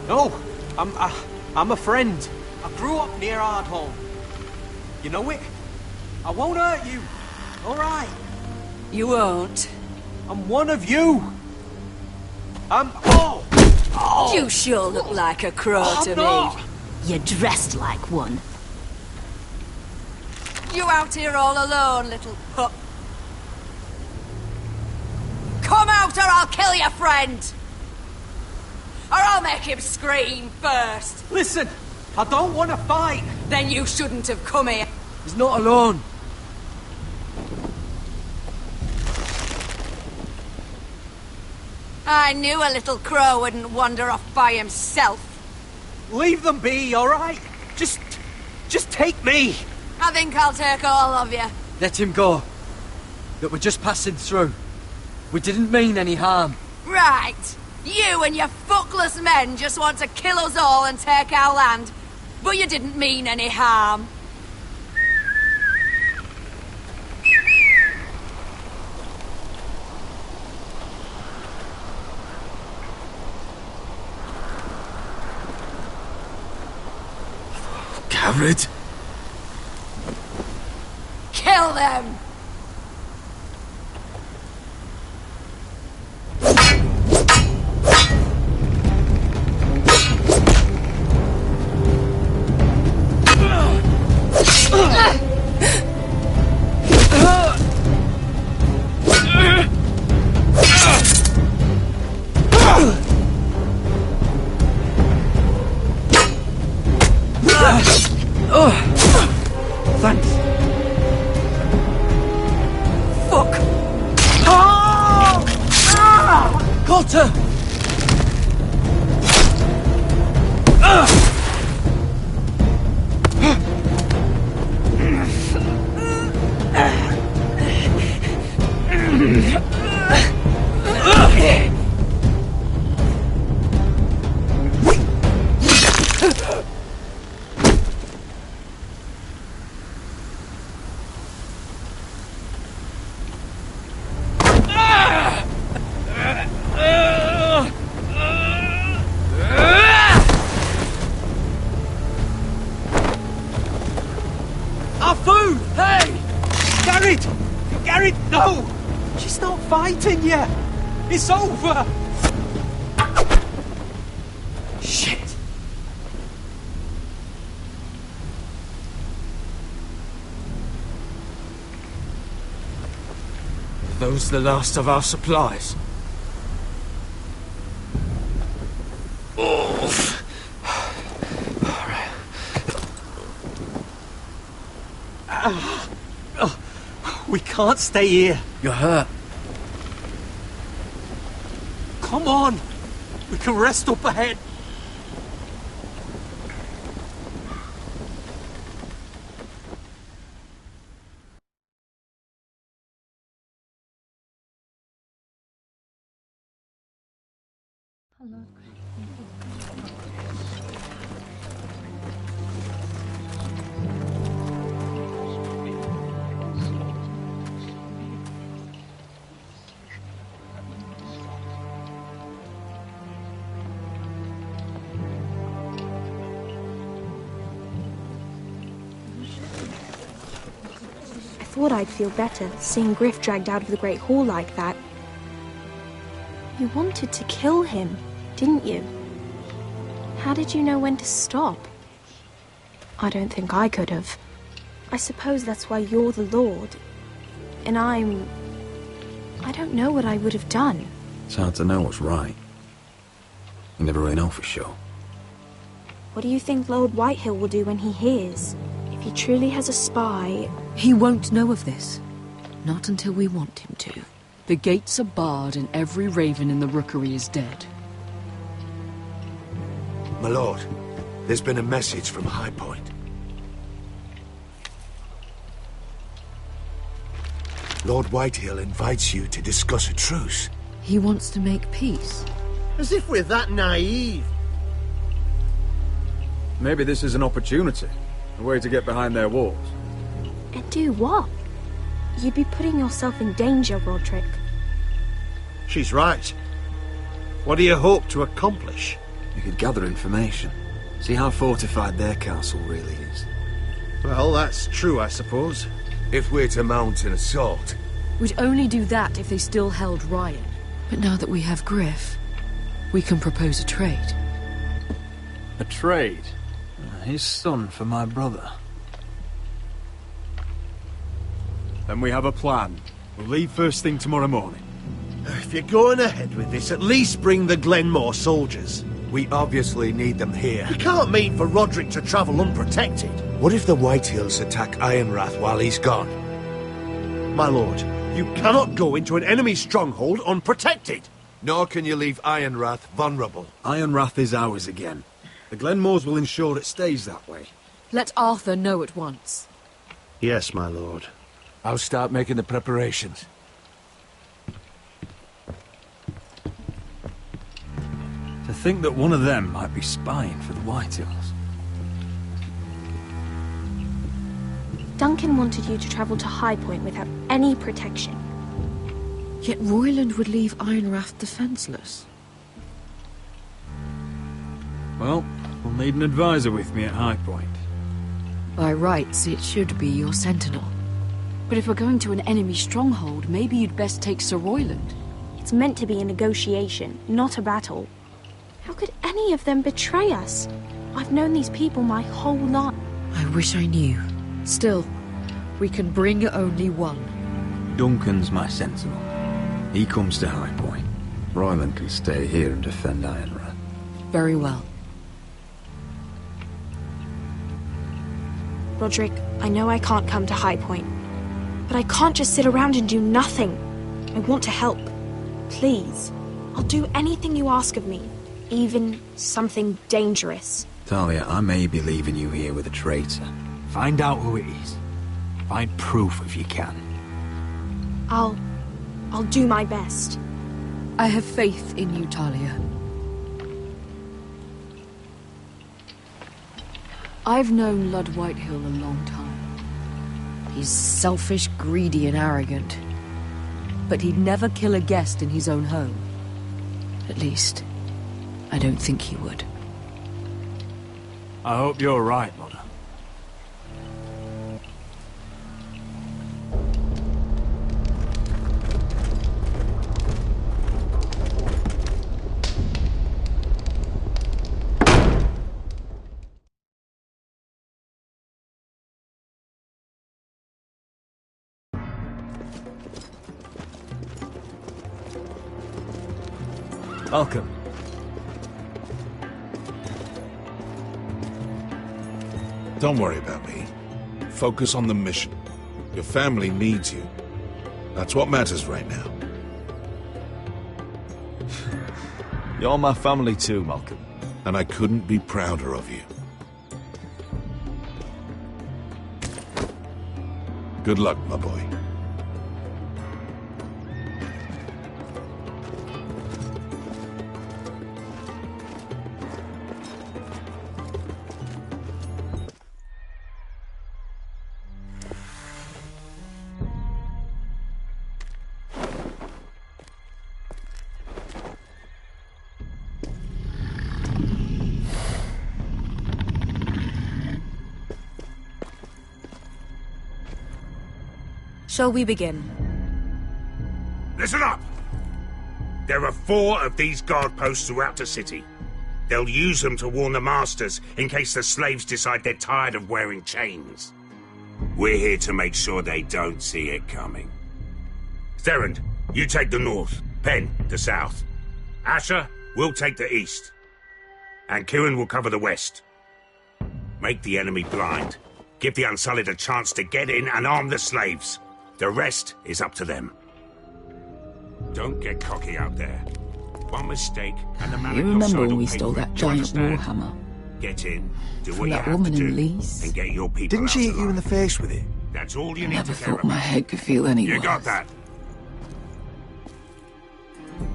No, I'm a friend. I grew up near Ardholm. You know it? I won't hurt you. All right. You won't. I'm one of you. You sure look like a crow to me. You're dressed like one. You out here all alone, little pup? Come out or I'll kill your friend! Or I'll make him scream first. Listen, I don't want to fight. Then you shouldn't have come here. He's not alone. I knew a little crow wouldn't wander off by himself. Leave them be, all right? Just take me. I think I'll take all of you. Let him go. That we're just passing through. We didn't mean any harm. Right. You and your fuckless men just want to kill us all and take our land. But you didn't mean any harm. Garrett. Kill them! Thanks. Fuck! Cotter! Our food! Hey! Garrett! Garrett, no! She's not fighting yet! It's over! Shit! Are those the last of our supplies? We can't stay here. You're hurt. Come on! We can rest up ahead. I thought I'd feel better seeing Griff dragged out of the Great Hall like that. You wanted to kill him, didn't you? How did you know when to stop? I don't think I could have. I suppose that's why you're the Lord. And I don't know what I would have done. It's hard to know what's right. You never really know for sure. What do you think Lord Whitehill will do when he hears? If he truly has a spy... He won't know of this. Not until we want him to. The gates are barred and every raven in the rookery is dead. My lord, there's been a message from High Point. Lord Whitehill invites you to discuss a truce. He wants to make peace. As if we're that naive. Maybe this is an opportunity. A way to get behind their walls. And do what? You'd be putting yourself in danger, Roderick. She's right. What do you hope to accomplish? You could gather information. See how fortified their castle really is. Well, that's true, I suppose. If we're to mount an assault... We'd only do that if they still held Ryan. But now that we have Griff, we can propose a trade. A trade? His son for my brother. Then we have a plan. We'll leave first thing tomorrow morning. If you're going ahead with this, at least bring the Glenmore soldiers. We obviously need them here. You can't mean for Roderick to travel unprotected. What if the Whitehills attack Ironrath while he's gone? My lord, you cannot go into an enemy stronghold unprotected. Nor can you leave Ironrath vulnerable. Ironrath is ours again. The Glenmores will ensure it stays that way. Let Arthur know at once. Yes, my lord. I'll start making the preparations. To think that one of them might be spying for the Whitehills. Duncan wanted you to travel to High Point without any protection. Yet Royland would leave Ironrath defenseless. Well, we'll need an advisor with me at High Point. By rights, it should be your sentinel. But if we're going to an enemy stronghold, maybe you'd best take Sir Royland. It's meant to be a negotiation, not a battle. How could any of them betray us? I've known these people my whole life. I wish I knew. Still, we can bring only one. Duncan's my sentinel. He comes to High Point. Royland can stay here and defend Ironrath. Very well. Roderick, I know I can't come to High Point, but I can't just sit around and do nothing. I want to help. Please. I'll do anything you ask of me, even something dangerous. Talia, I may be leaving you here with a traitor. Find out who it is. Find proof if you can. I'll do my best. I have faith in you, Talia. I've known Lord Whitehill a long time. He's selfish, greedy, and arrogant. But he'd never kill a guest in his own home. At least, I don't think he would. I hope you're right, Mother. Welcome. Don't worry about me. Focus on the mission. Your family needs you. That's what matters right now. You're my family too, Malcolm. And I couldn't be prouder of you. Good luck, my boy. Shall we begin? Listen up! There are 4 of these guard posts throughout the city. They'll use them to warn the masters in case the slaves decide they're tired of wearing chains. We're here to make sure they don't see it coming. Therend, you take the north. Penn, the south. Asher, we'll take the east. And Kieran will cover the west. Make the enemy blind. Give the Unsullied a chance to get in and arm the slaves. The rest is up to them. Don't get cocky out there. One mistake and the man You at your remember side when will we pay stole for it, that you giant understand? warhammer? Get in, do From what you that have woman to in do, Lee's? and get your people Didn't out she hit you in alive. the face with it? That's all you need Never to care thought about. my head could feel any You worse. got that?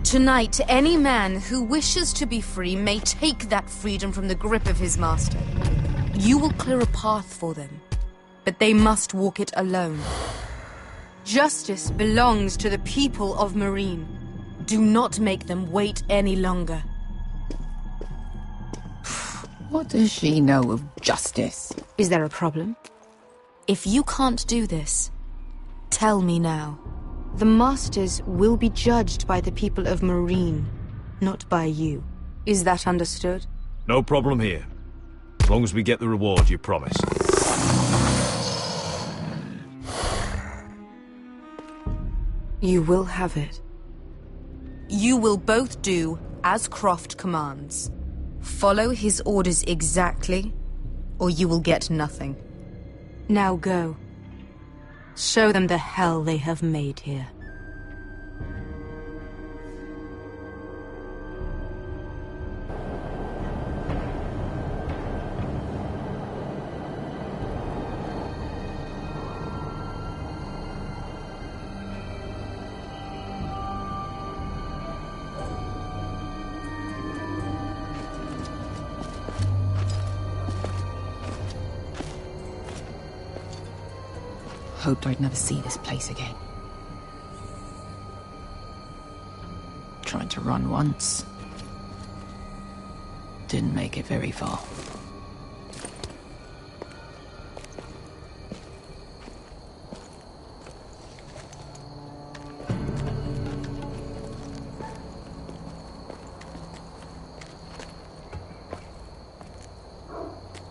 Tonight, any man who wishes to be free may take that freedom from the grip of his master. You will clear a path for them, but they must walk it alone. Justice belongs to the people of Marine. Do not make them wait any longer. What does she know of justice? Is there a problem? If you can't do this, tell me now. The Masters will be judged by the people of Marine, not by you. Is that understood? No problem here. As long as we get the reward you promised. You will have it. You will both do as Croft commands. Follow his orders exactly, or you will get nothing. Now go. Show them the hell they have made here. Hoped I'd never see this place again. Tried to run once. Didn't make it very far.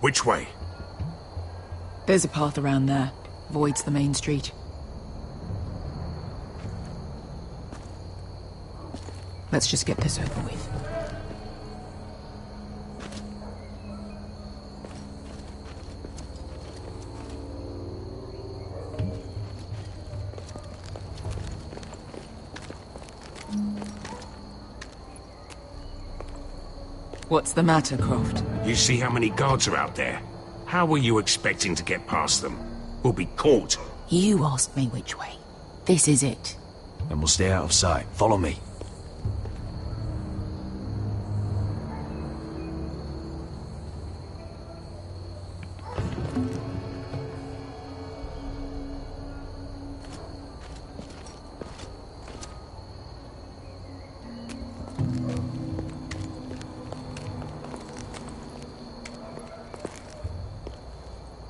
Which way? There's a path around there. Voids the main street. Let's just get this over with. What's the matter, Croft? You see how many guards are out there? How were you expecting to get past them? We'll be caught. You asked me which way. This is it. And we'll stay out of sight. Follow me.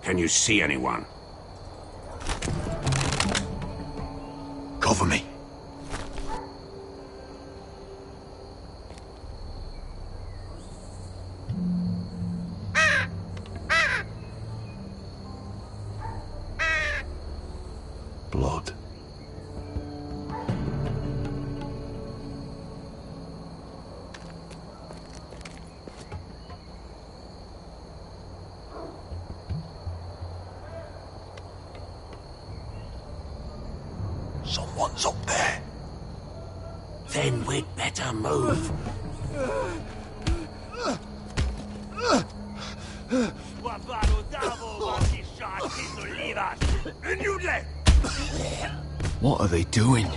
Can you see anyone? Cover me. Blood. Someone's up there. Then we'd better move. What are they doing?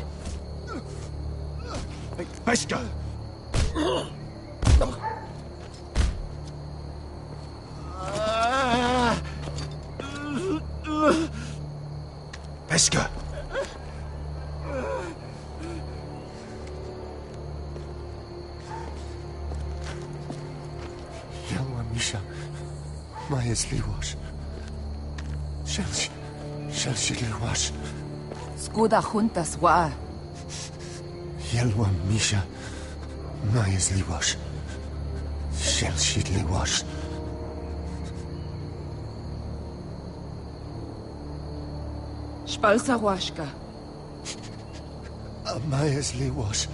Pesca! Pesca! Misha, Majesliwash. Shall she liwash? Skuda juntas wa. Yelwa Misha. Mayas Liwash. Shell Sheet Liwash. Spalsa washka. Mayas Liwash.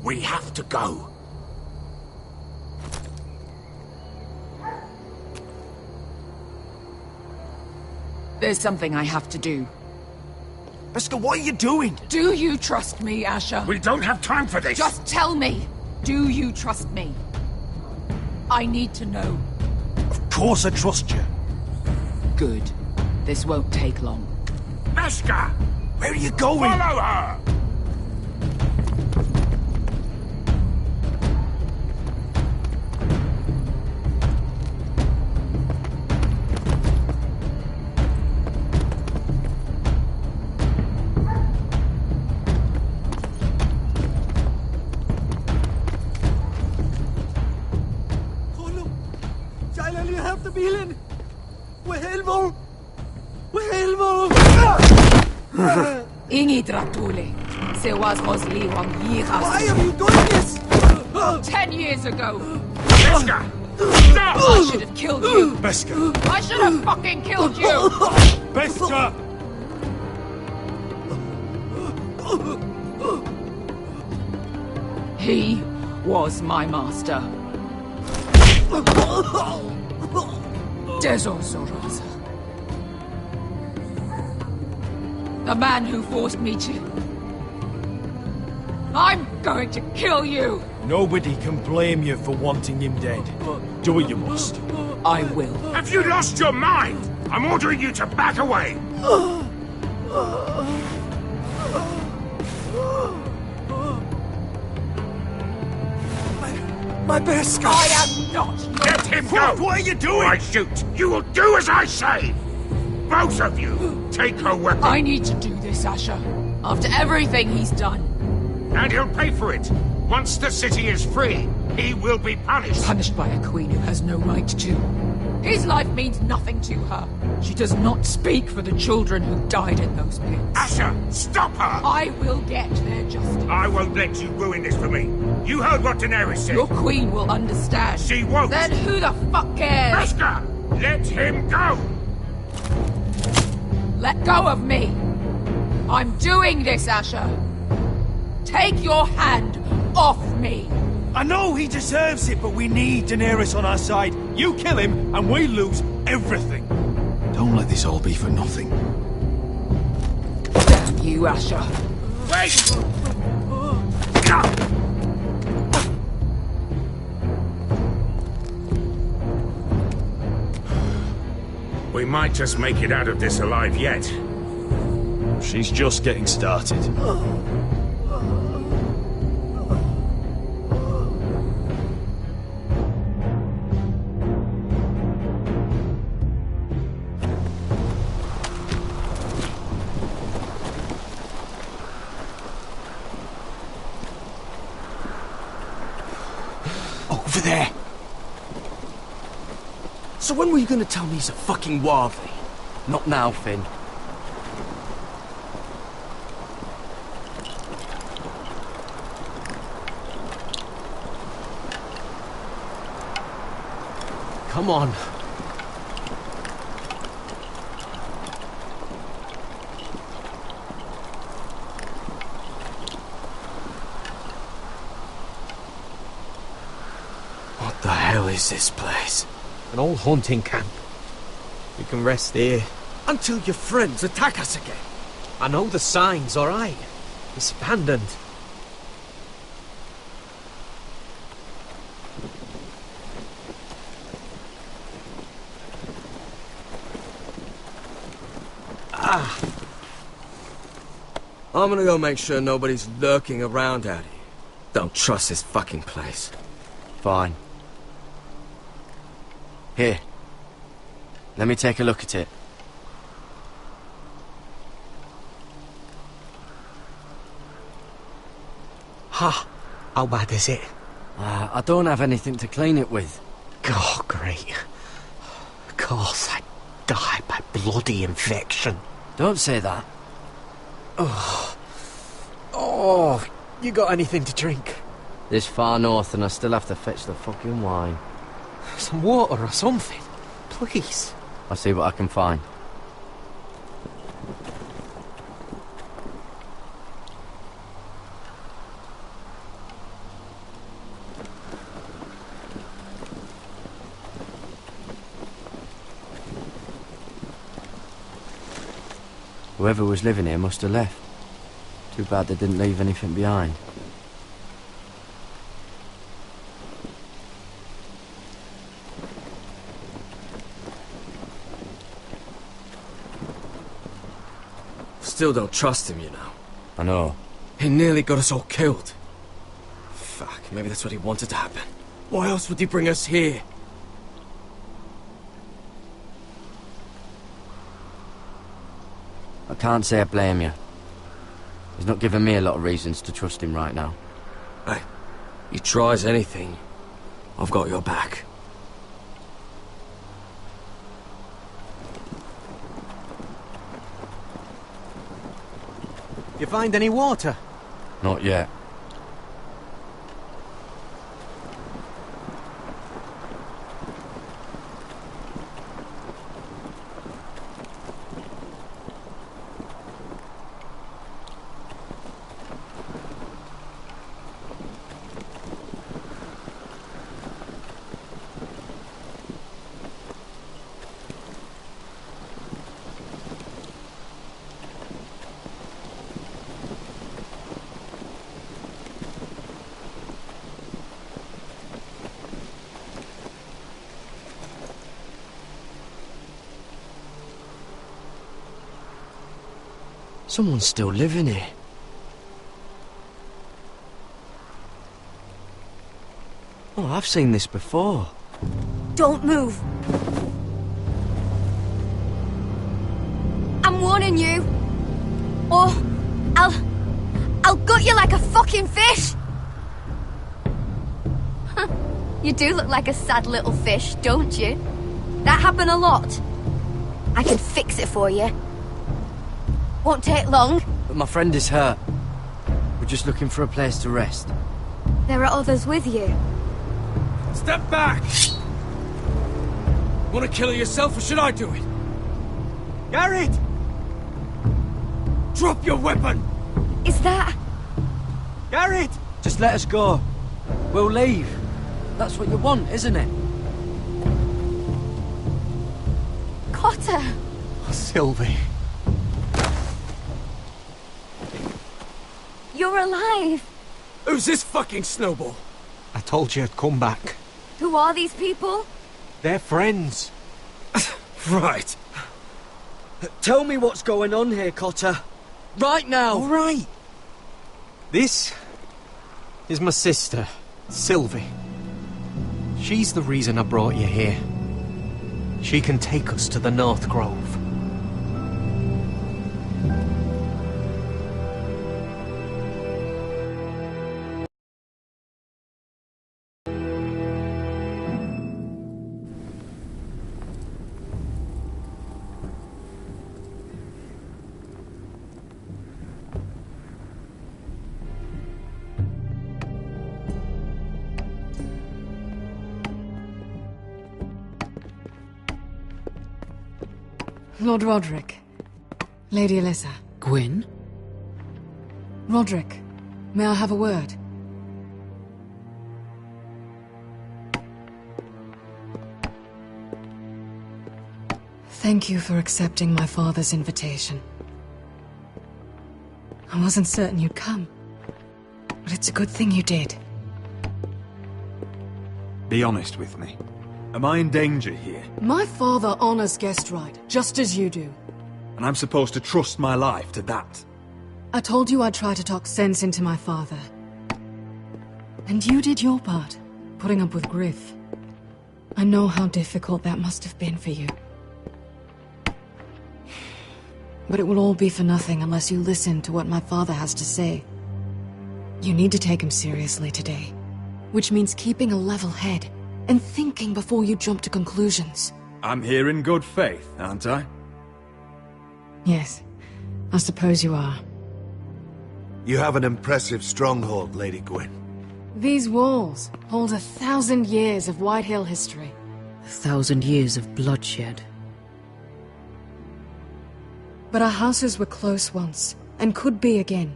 We have to go. There's something I have to do. Beskha, what are you doing? Do you trust me, Asher? We don't have time for this. Just tell me. Do you trust me? I need to know. Of course I trust you. Good. This won't take long. Beskha! Where are you going? Follow her! Ingi Dratule. Se was Rosli Wang Yiras. Why are you doing this? 10 years ago. Beskha! Stop! I should have killed you. Beskha! I should have fucking killed you. Beskha! He was my master. Dezo Zoroza. The man who forced me to... I'm going to kill you! Nobody can blame you for wanting him dead. Do what you must. I will. Have you lost your mind? I'm ordering you to back away! My Beskha! I am not! Let him go! What are you doing? I shoot! You will do as I say! Both of you! Take her weapon! I need to do this, Asher. After everything he's done. And he'll pay for it! Once the city is free, he will be punished! Punished by a queen who has no right to. His life means nothing to her. She does not speak for the children who died in those pits. Asher, stop her! I will get their justice. I won't let you ruin this for me. You heard what Daenerys said. Your queen will understand. She won't. Then who the fuck cares? Beskha, let him go! Let go of me. I'm doing this, Asher. Take your hand off me. I know he deserves it, but we need Daenerys on our side. You kill him, and we lose everything. Don't let this all be for nothing. Damn you, Asher. Wait! We might just make it out of this alive yet. She's just getting started. Over there! So when were you gonna tell me he's a fucking Warvey? Not now, Finn. Come on. What the hell is this place? An old hunting camp. We can rest here. Until your friends attack us again. I know the signs, alright. It's abandoned. I'm gonna go make sure nobody's lurking around out here. Don't trust this fucking place. Fine. Here. Let me take a look at it. Ha! How bad is it? I don't have anything to clean it with. Oh, great. Of course, I died by bloody infection. Don't say that. Oh, you got anything to drink? This far north and I still have to fetch the fucking wine. Some water or something, please. I'll see what I can find. Whoever was living here must have left. Too bad they didn't leave anything behind. Still don't trust him, you know. I know. He nearly got us all killed. Fuck, maybe that's what he wanted to happen. Why else would he bring us here? I can't say I blame you. He's not giving me a lot of reasons to trust him right now. Hey, he tries anything, I've got your back. You find any water? Not yet. Someone's still living here. Oh, I've seen this before. Don't move. I'm warning you. Or I'll gut you like a fucking fish. You do look like a sad little fish, don't you? That happened a lot. I can fix it for you. Won't take long. But my friend is hurt. We're just looking for a place to rest. There are others with you. Step back! Want to kill her yourself, or should I do it? Garrett! Drop your weapon! Is that... Garrett! Just let us go. We'll leave. That's what you want, isn't it? Cotter! Sylvie. You're alive! Who's this fucking snowball? I told you I'd come back. Who are these people? They're friends. Right. Tell me what's going on here, Cotter. Right now! All right. This is my sister, Sylvie. She's the reason I brought you here. She can take us to the North Grove. Lord Roderick. Lady Alyssa. Gwyn? Roderick, may I have a word? Thank you for accepting my father's invitation. I wasn't certain you'd come, but it's a good thing you did. Be honest with me. Am I in danger here? My father honors guest right, just as you do. And I'm supposed to trust my life to that? I told you I'd try to talk sense into my father. And you did your part, putting up with Griff. I know how difficult that must have been for you. But it will all be for nothing unless you listen to what my father has to say. You need to take him seriously today. Which means keeping a level head and thinking before you jump to conclusions. I'm here in good faith, aren't I? Yes, I suppose you are. You have an impressive stronghold, Lady Gwyn. These walls hold 1,000 years of Whitehill history. 1,000 years of bloodshed. But our houses were close once, and could be again.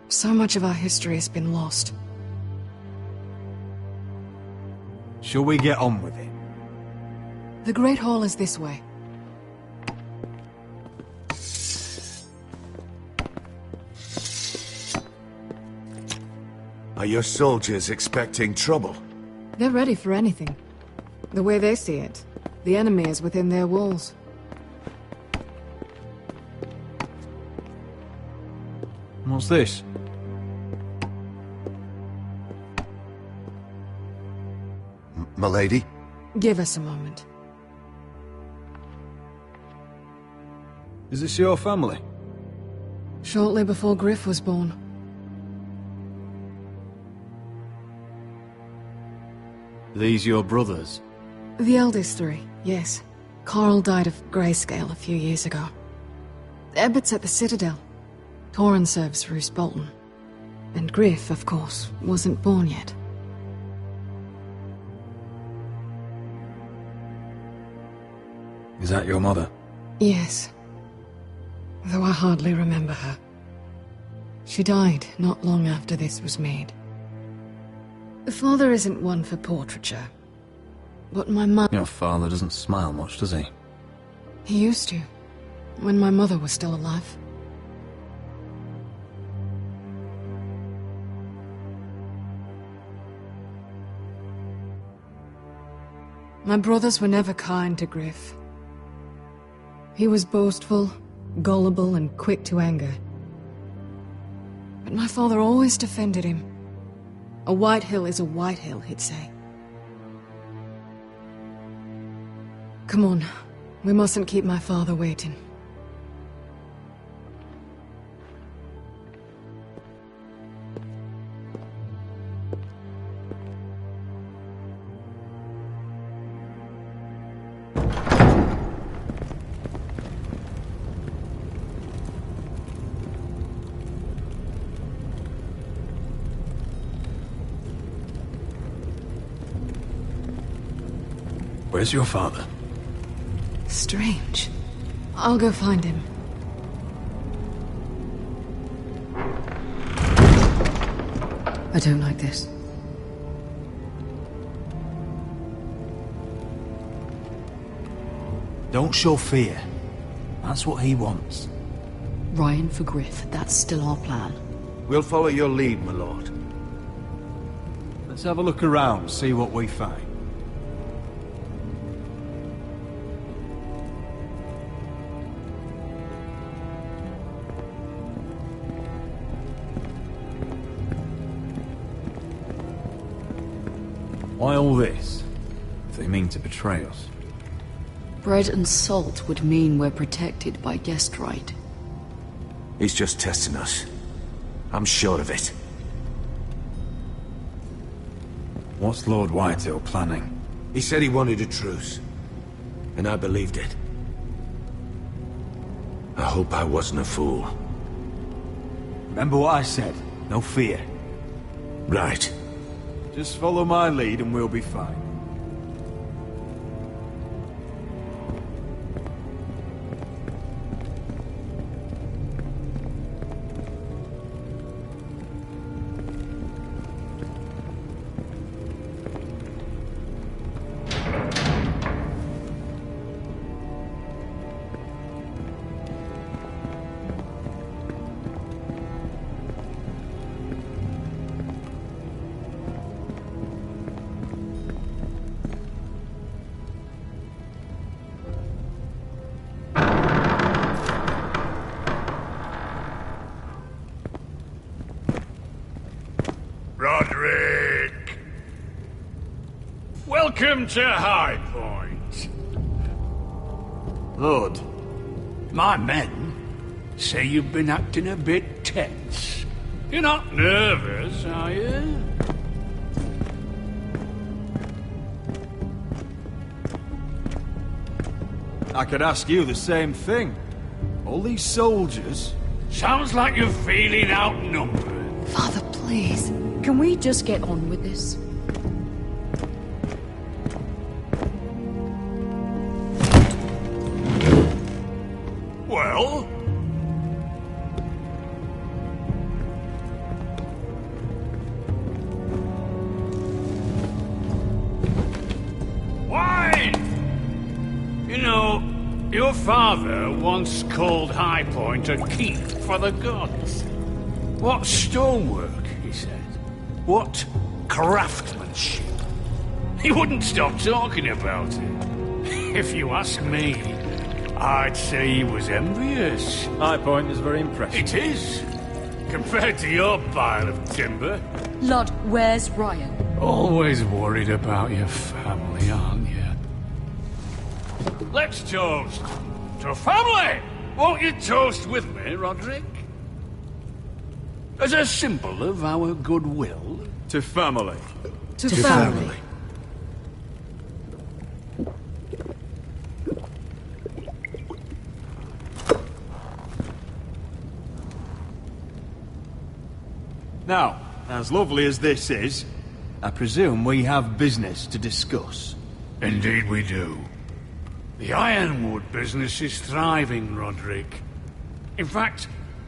So much of our history has been lost. Shall we get on with it? The Great Hall is this way. Are your soldiers expecting trouble? They're ready for anything. The way they see it, the enemy is within their walls. What's this? Milady? Give us a moment. Is this your family? Shortly before Griff was born. These your brothers? The eldest three, yes. Carl died of grayscale a few years ago. Ebbett's at the Citadel. Torrin serves Roose Bolton. And Griff, of course, wasn't born yet. Is that your mother? Yes. Though I hardly remember her. She died not long after this was made. Father isn't one for portraiture. But my mother... Your father doesn't smile much, does he? He used to, when my mother was still alive. My brothers were never kind to Griff. He was boastful, gullible, and quick to anger. But my father always defended him. A Whitehill is a Whitehill, he'd say. Come on, we mustn't keep my father waiting. Where's your father? Strange. I'll go find him. I don't like this. Don't show fear. That's what he wants. Ryan for Griff, that's still our plan. We'll follow your lead, my lord. Let's have a look around, see what we find. Why all this? If they mean to betray us. Bread and salt would mean we're protected by guest right. He's just testing us. I'm sure of it. What's Lord Whitehill planning? He said he wanted a truce. And I believed it. I hope I wasn't a fool. Remember what I said? No fear. Right. Just follow my lead and we'll be fine. Roderick! Welcome to High Point. Lord, my men say you've been acting a bit tense. You're not nervous, are you? I could ask you the same thing. All these soldiers... Sounds like you're feeling outnumbered. Father, please. Can we just get on with this? Well? Wine! You know, your father once called High Point a keep for the gods. What stonework, he said. What craftsmanship. He wouldn't stop talking about it. If you ask me, I'd say he was envious. High Point is very impressive. It is. Compared to your pile of timber. Lord, where's Ryan? Always worried about your family, aren't you? Let's toast to family! Won't you toast with me, Roderick? As a symbol of our goodwill. To family. To family. Now, as lovely as this is, I presume we have business to discuss. Indeed we do. The ironwood business is thriving, Roderick. In fact,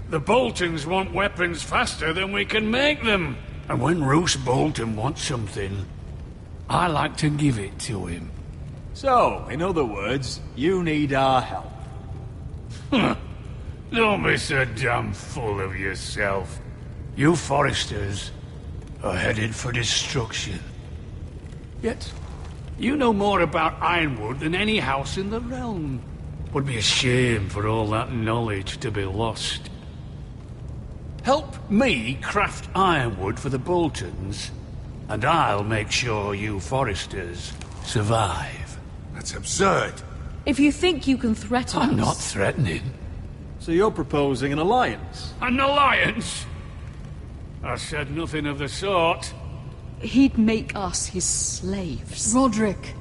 the Boltons want weapons faster than we can make them. And when Roose Bolton wants something, I like to give it to him. So, in other words, you need our help. Don't be so damn full of yourself. You Foresters are headed for destruction. Yet, you know more about Ironwood than any house in the realm. Would be a shame for all that knowledge to be lost. Help me craft ironwood for the Boltons, and I'll make sure you Foresters survive. That's absurd. If you think you can threaten us... I'm not threatening. So you're proposing an alliance? An alliance? I said nothing of the sort. He'd make us his slaves. Roderick,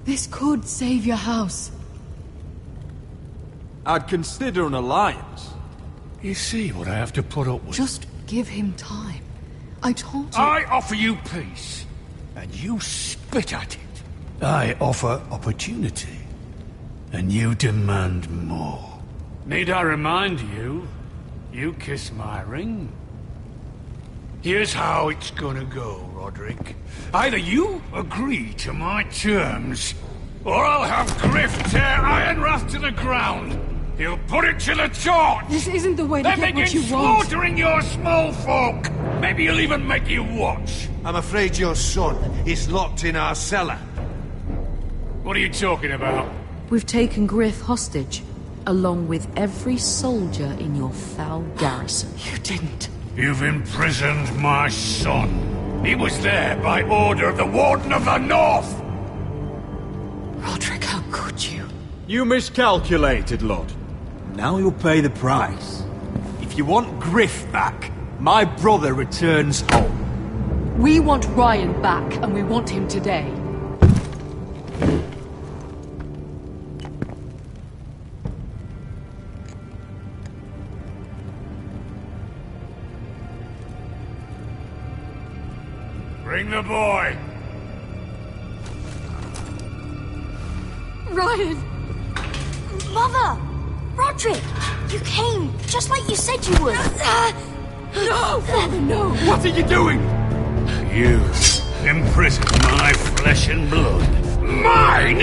this could save your house. I'd consider an alliance. You see what I have to put up with? Just give him time. I told you... I offer you peace, and you spit at it. I offer opportunity, and you demand more. Need I remind you, you kiss my ring? Here's how it's gonna go, Roderick. Either you agree to my terms, or I'll have Griff tear Ironrath to the ground. He'll put it to the torch! This isn't the way to then get what begin you want. slaughtering your small folk! Maybe he'll even make you watch. I'm afraid your son is locked in our cellar. What are you talking about? We've taken Griff hostage, along with every soldier in your foul garrison. You didn't. You've imprisoned my son. He was there by order of the Warden of the North! Roderick, how could you? You miscalculated, Lord. Now you'll pay the price. If you want Griff back, my brother returns home. We want Ryan back, and we want him today. Bring the boy! Ryan! Mother! Roderick! You came, just like you said you would. No! Father, no! What are you doing? You imprison my flesh and blood. Mine?!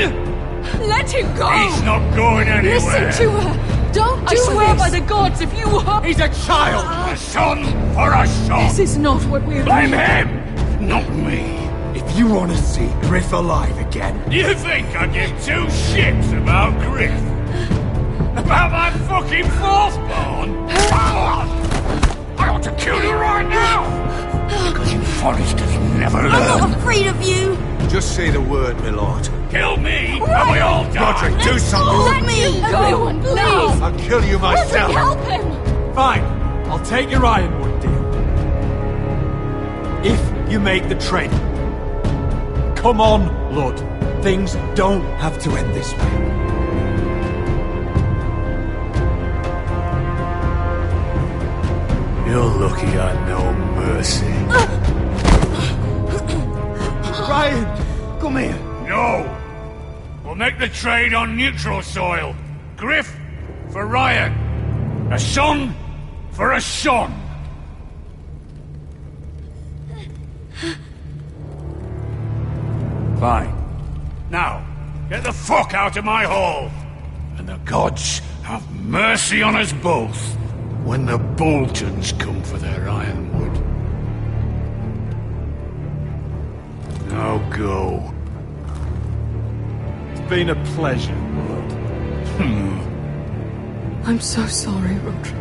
Let him go! He's not going anywhere! Listen to her! Don't do I swear this. by the gods, if you hurt... He's a child! A son for a son! This is not what we're Blame doing. him, not me. If you want to see Griff alive again... You think I give two shits about Griff? About my fucking fourthborn? I ought to kill you right now! Because you Foresters never learn. I'm not afraid of you! Just say the word, my lord. Kill me, and we all die! Roderick, do something! Let me! Everyone, please! I'll kill you myself! Help him! Fine. I'll take your ironwood deal. you make the trade. Come on, Lord. Things don't have to end this way. You're lucky I know mercy. Ryan, come here. No! We'll make the trade on neutral soil. Griff for Ryan. A son for a son. Fine. Now, get the fuck out of my hall! And the gods have mercy on us both when the Boltons come for their ironwood. Now go. It's been a pleasure, Lord. I'm so sorry, Roderick.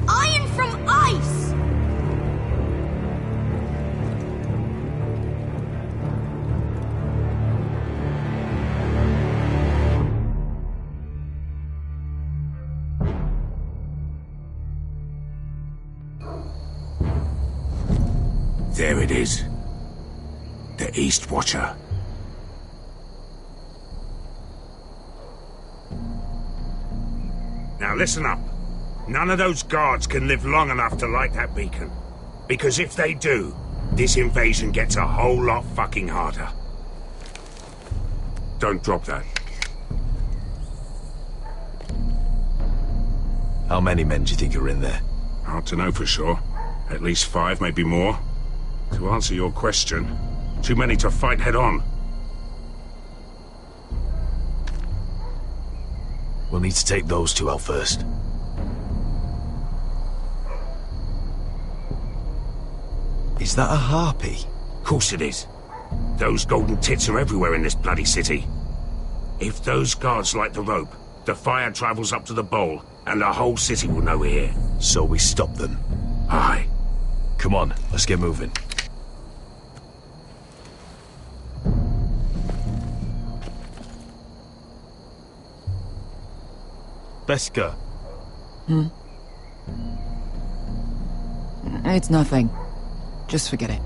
Iron from ice! There it is. The East Watcher. Now listen up. None of those guards can live long enough to light that beacon. Because if they do, this invasion gets a whole lot fucking harder. Don't drop that. How many men do you think are in there? Hard to know for sure. At least 5, maybe more. To answer your question, too many to fight head-on. We'll need to take those 2 out first. Is that a harpy? Of course it is. Those golden tits are everywhere in this bloody city. If those guards light the rope, the fire travels up to the bowl, and the whole city will know we're here. So we stop them? Aye. Come on, let's get moving. Beska. It's nothing. Just forget it.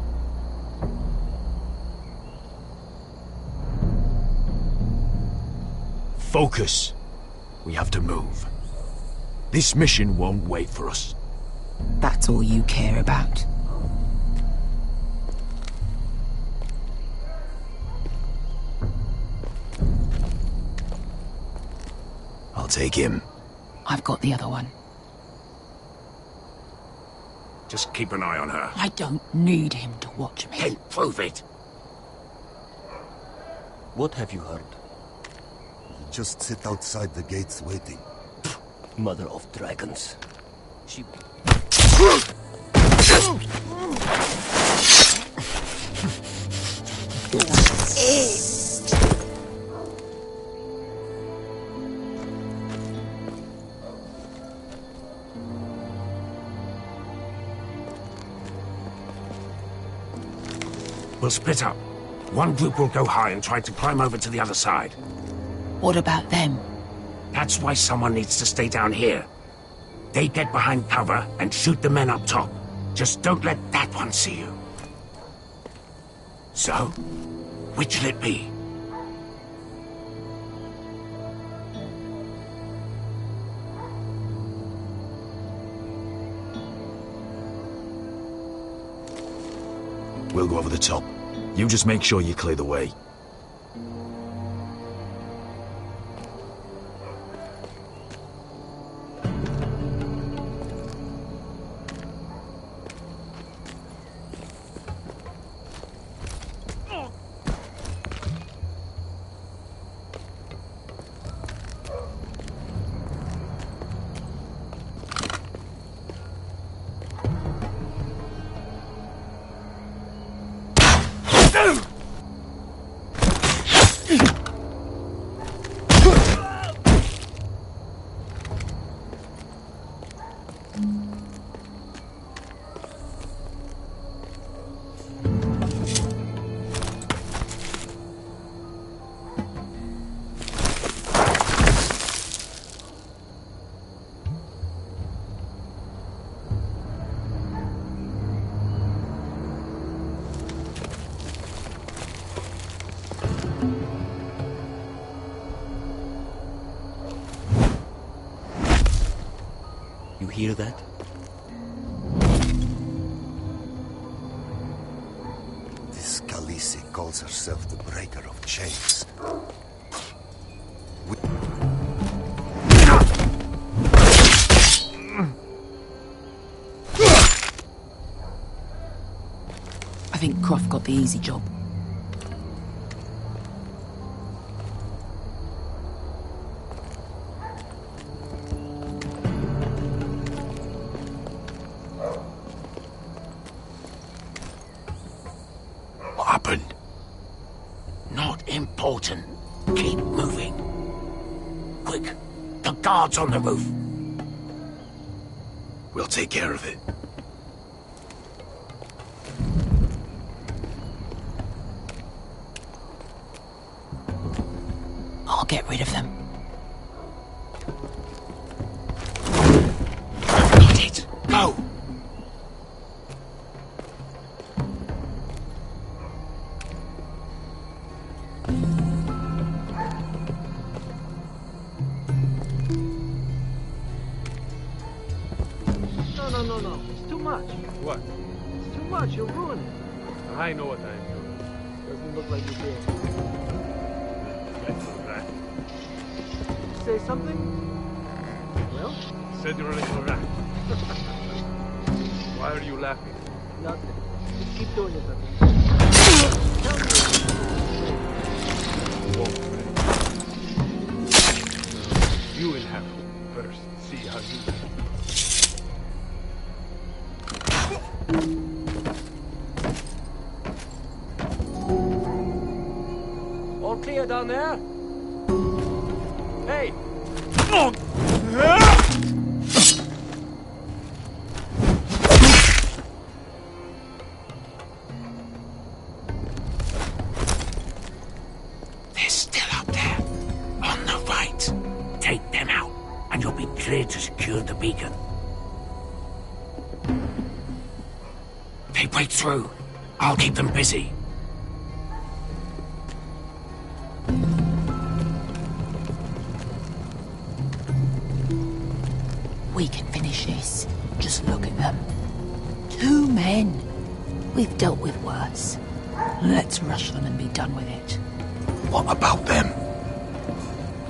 Focus. We have to move. This mission won't wait for us. That's all you care about. I'll take him. I've got the other one. Just keep an eye on her. I don't need him to watch me. Then prove it. What have you heard? Just sit outside the gates waiting. Mother of dragons. She... We'll split up. One group will go high and try to climb over to the other side. What about them? That's why someone needs to stay down here. They get behind cover and shoot the men up top. Just don't let that one see you. So, which'll it be? We'll go over the top. You just make sure you clear the way. hear that? This Khaleesi calls herself the Breaker of Chains. I think Croft got the easy job. What happened? Not important. Keep moving. Quick, the guards on the roof. We'll take care of it. I'll get rid of them. Got it. Go. No. It's too much. What? It's too much. You'll ruin it. I know what I'm doing. Doesn't look like you did. Little rat. Say something? Well? Said you're a little rat. Why are you laughing? Nothing. Just keep doing it, Pepe. Won't worry. You will have to first see how you do. All clear down there? Hey! They're still up there. On the right. Take them out, and you'll be cleared to secure the beacon. They break through. I'll keep them busy. We can finish this. Just look at them. 2 men. We've dealt with worse. Let's rush them and be done with it. What about them?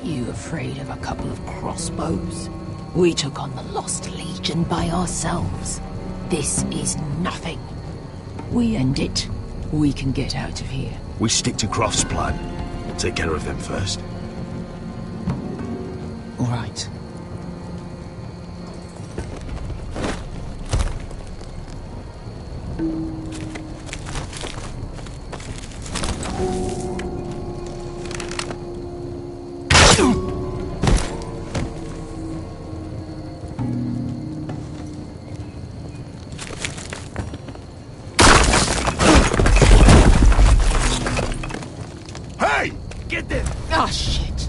You afraid of a couple of crossbows? We took on the Lost Legion by ourselves. This is nothing. We end it. We can get out of here. We stick to Croft's plan. We'll take care of them first. All right. Hey! Get them! Ah, shit.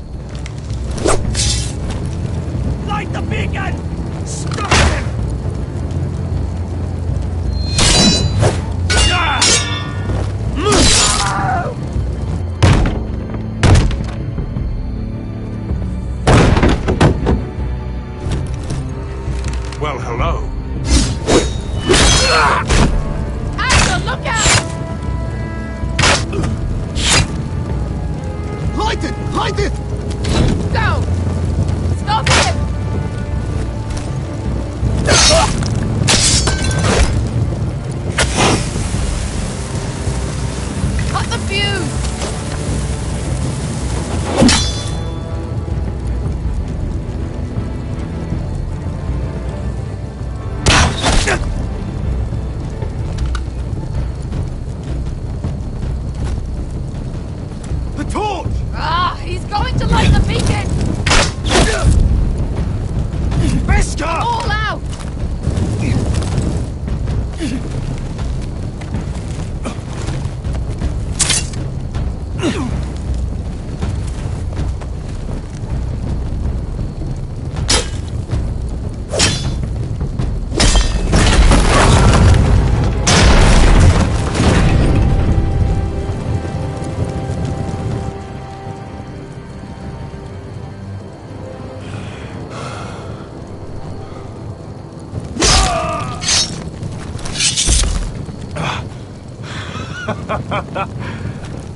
Light the beacon! Stop them! Well, hello. Asher, look out! Light it! Light it! Go! Stop him! Cut the fuse! The torch! Ah, he's going to light the beacon!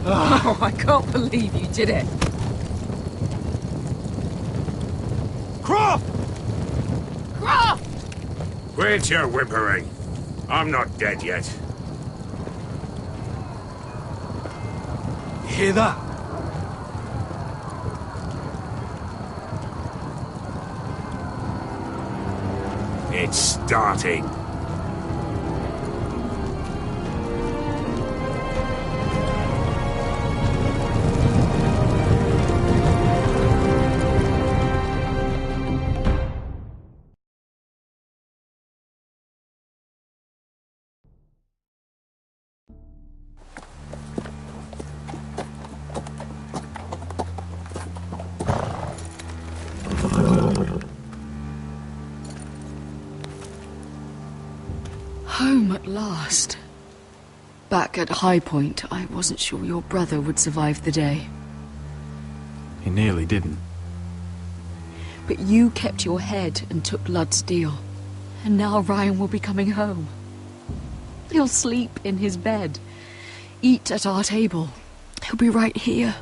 Oh, I can't believe you did it. Croft! Croft! Quit your whimpering. I'm not dead yet. You hear that? It's starting. Home at last. Back at High Point, I wasn't sure your brother would survive the day. He nearly didn't. But you kept your head and took Ludd's deal. And now Ryan will be coming home. He'll sleep in his bed, eat at our table. He'll be right here,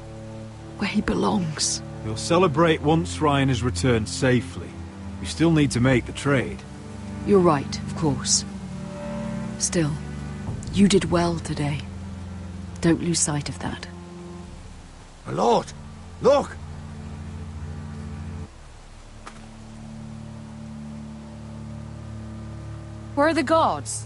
where he belongs. We'll celebrate once Ryan has returned safely. We still need to make the trade. You're right, of course. Still, you did well today. Don't lose sight of that. My lord, look! Where are the guards?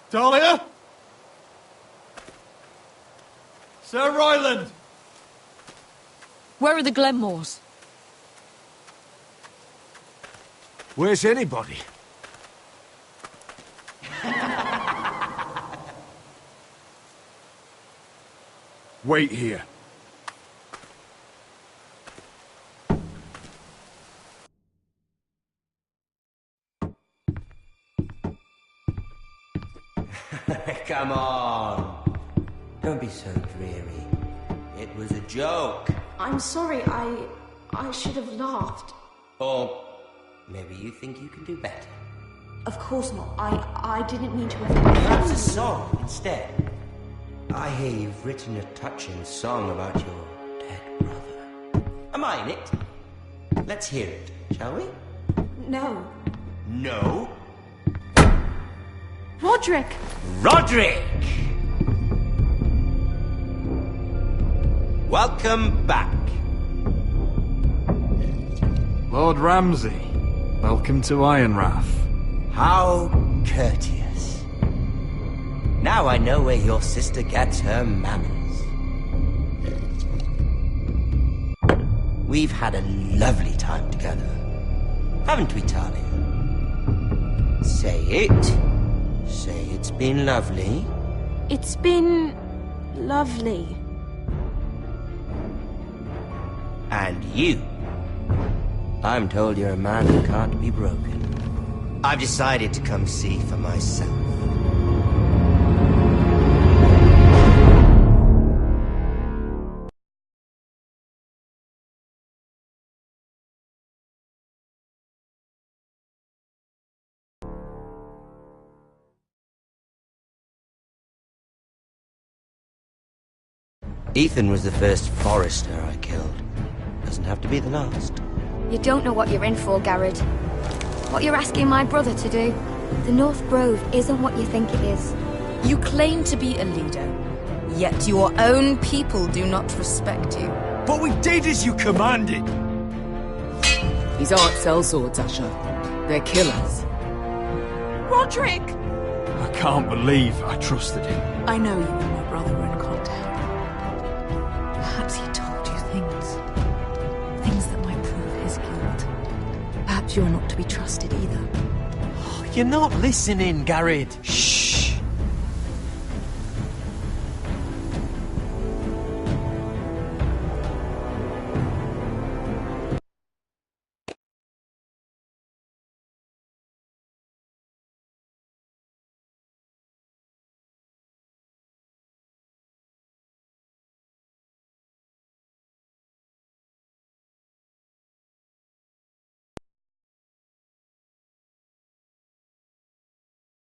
Dahlia? Sir Ryland! Where are the Glenmores? Where's anybody? Wait here. Come on. Don't be so dreary. It was a joke. I'm sorry, I should have laughed. Or maybe you think you can do better. Of course not. I didn't mean to Perhaps a offend you. song instead. I hear you've written a touching song about your dead brother. Am I in it? Let's hear it, shall we? No. No? Roderick! Roderick! Welcome back. Lord Ramsay, welcome to Ironrath. How courteous. Now I know where your sister gets her manners. We've had a lovely time together, haven't we, Talia? Say it. Say it's been lovely. It's been lovely. And you. I'm told you're a man who can't be broken. I've decided to come see for myself. Ethan was the first forester I killed. Doesn't have to be the last. You don't know what you're in for, Garrett. What you're asking my brother to do. The North Grove isn't what you think it is. You claim to be a leader, yet your own people do not respect you. But we did as you commanded! These aren't sellswords, Asher. They're killers. Roderick! I can't believe I trusted him. I know you and my brother were in contact. Perhaps he told you things that might prove his guilt. Perhaps you're not to be trusted either. You're not listening, Garrett. Shh!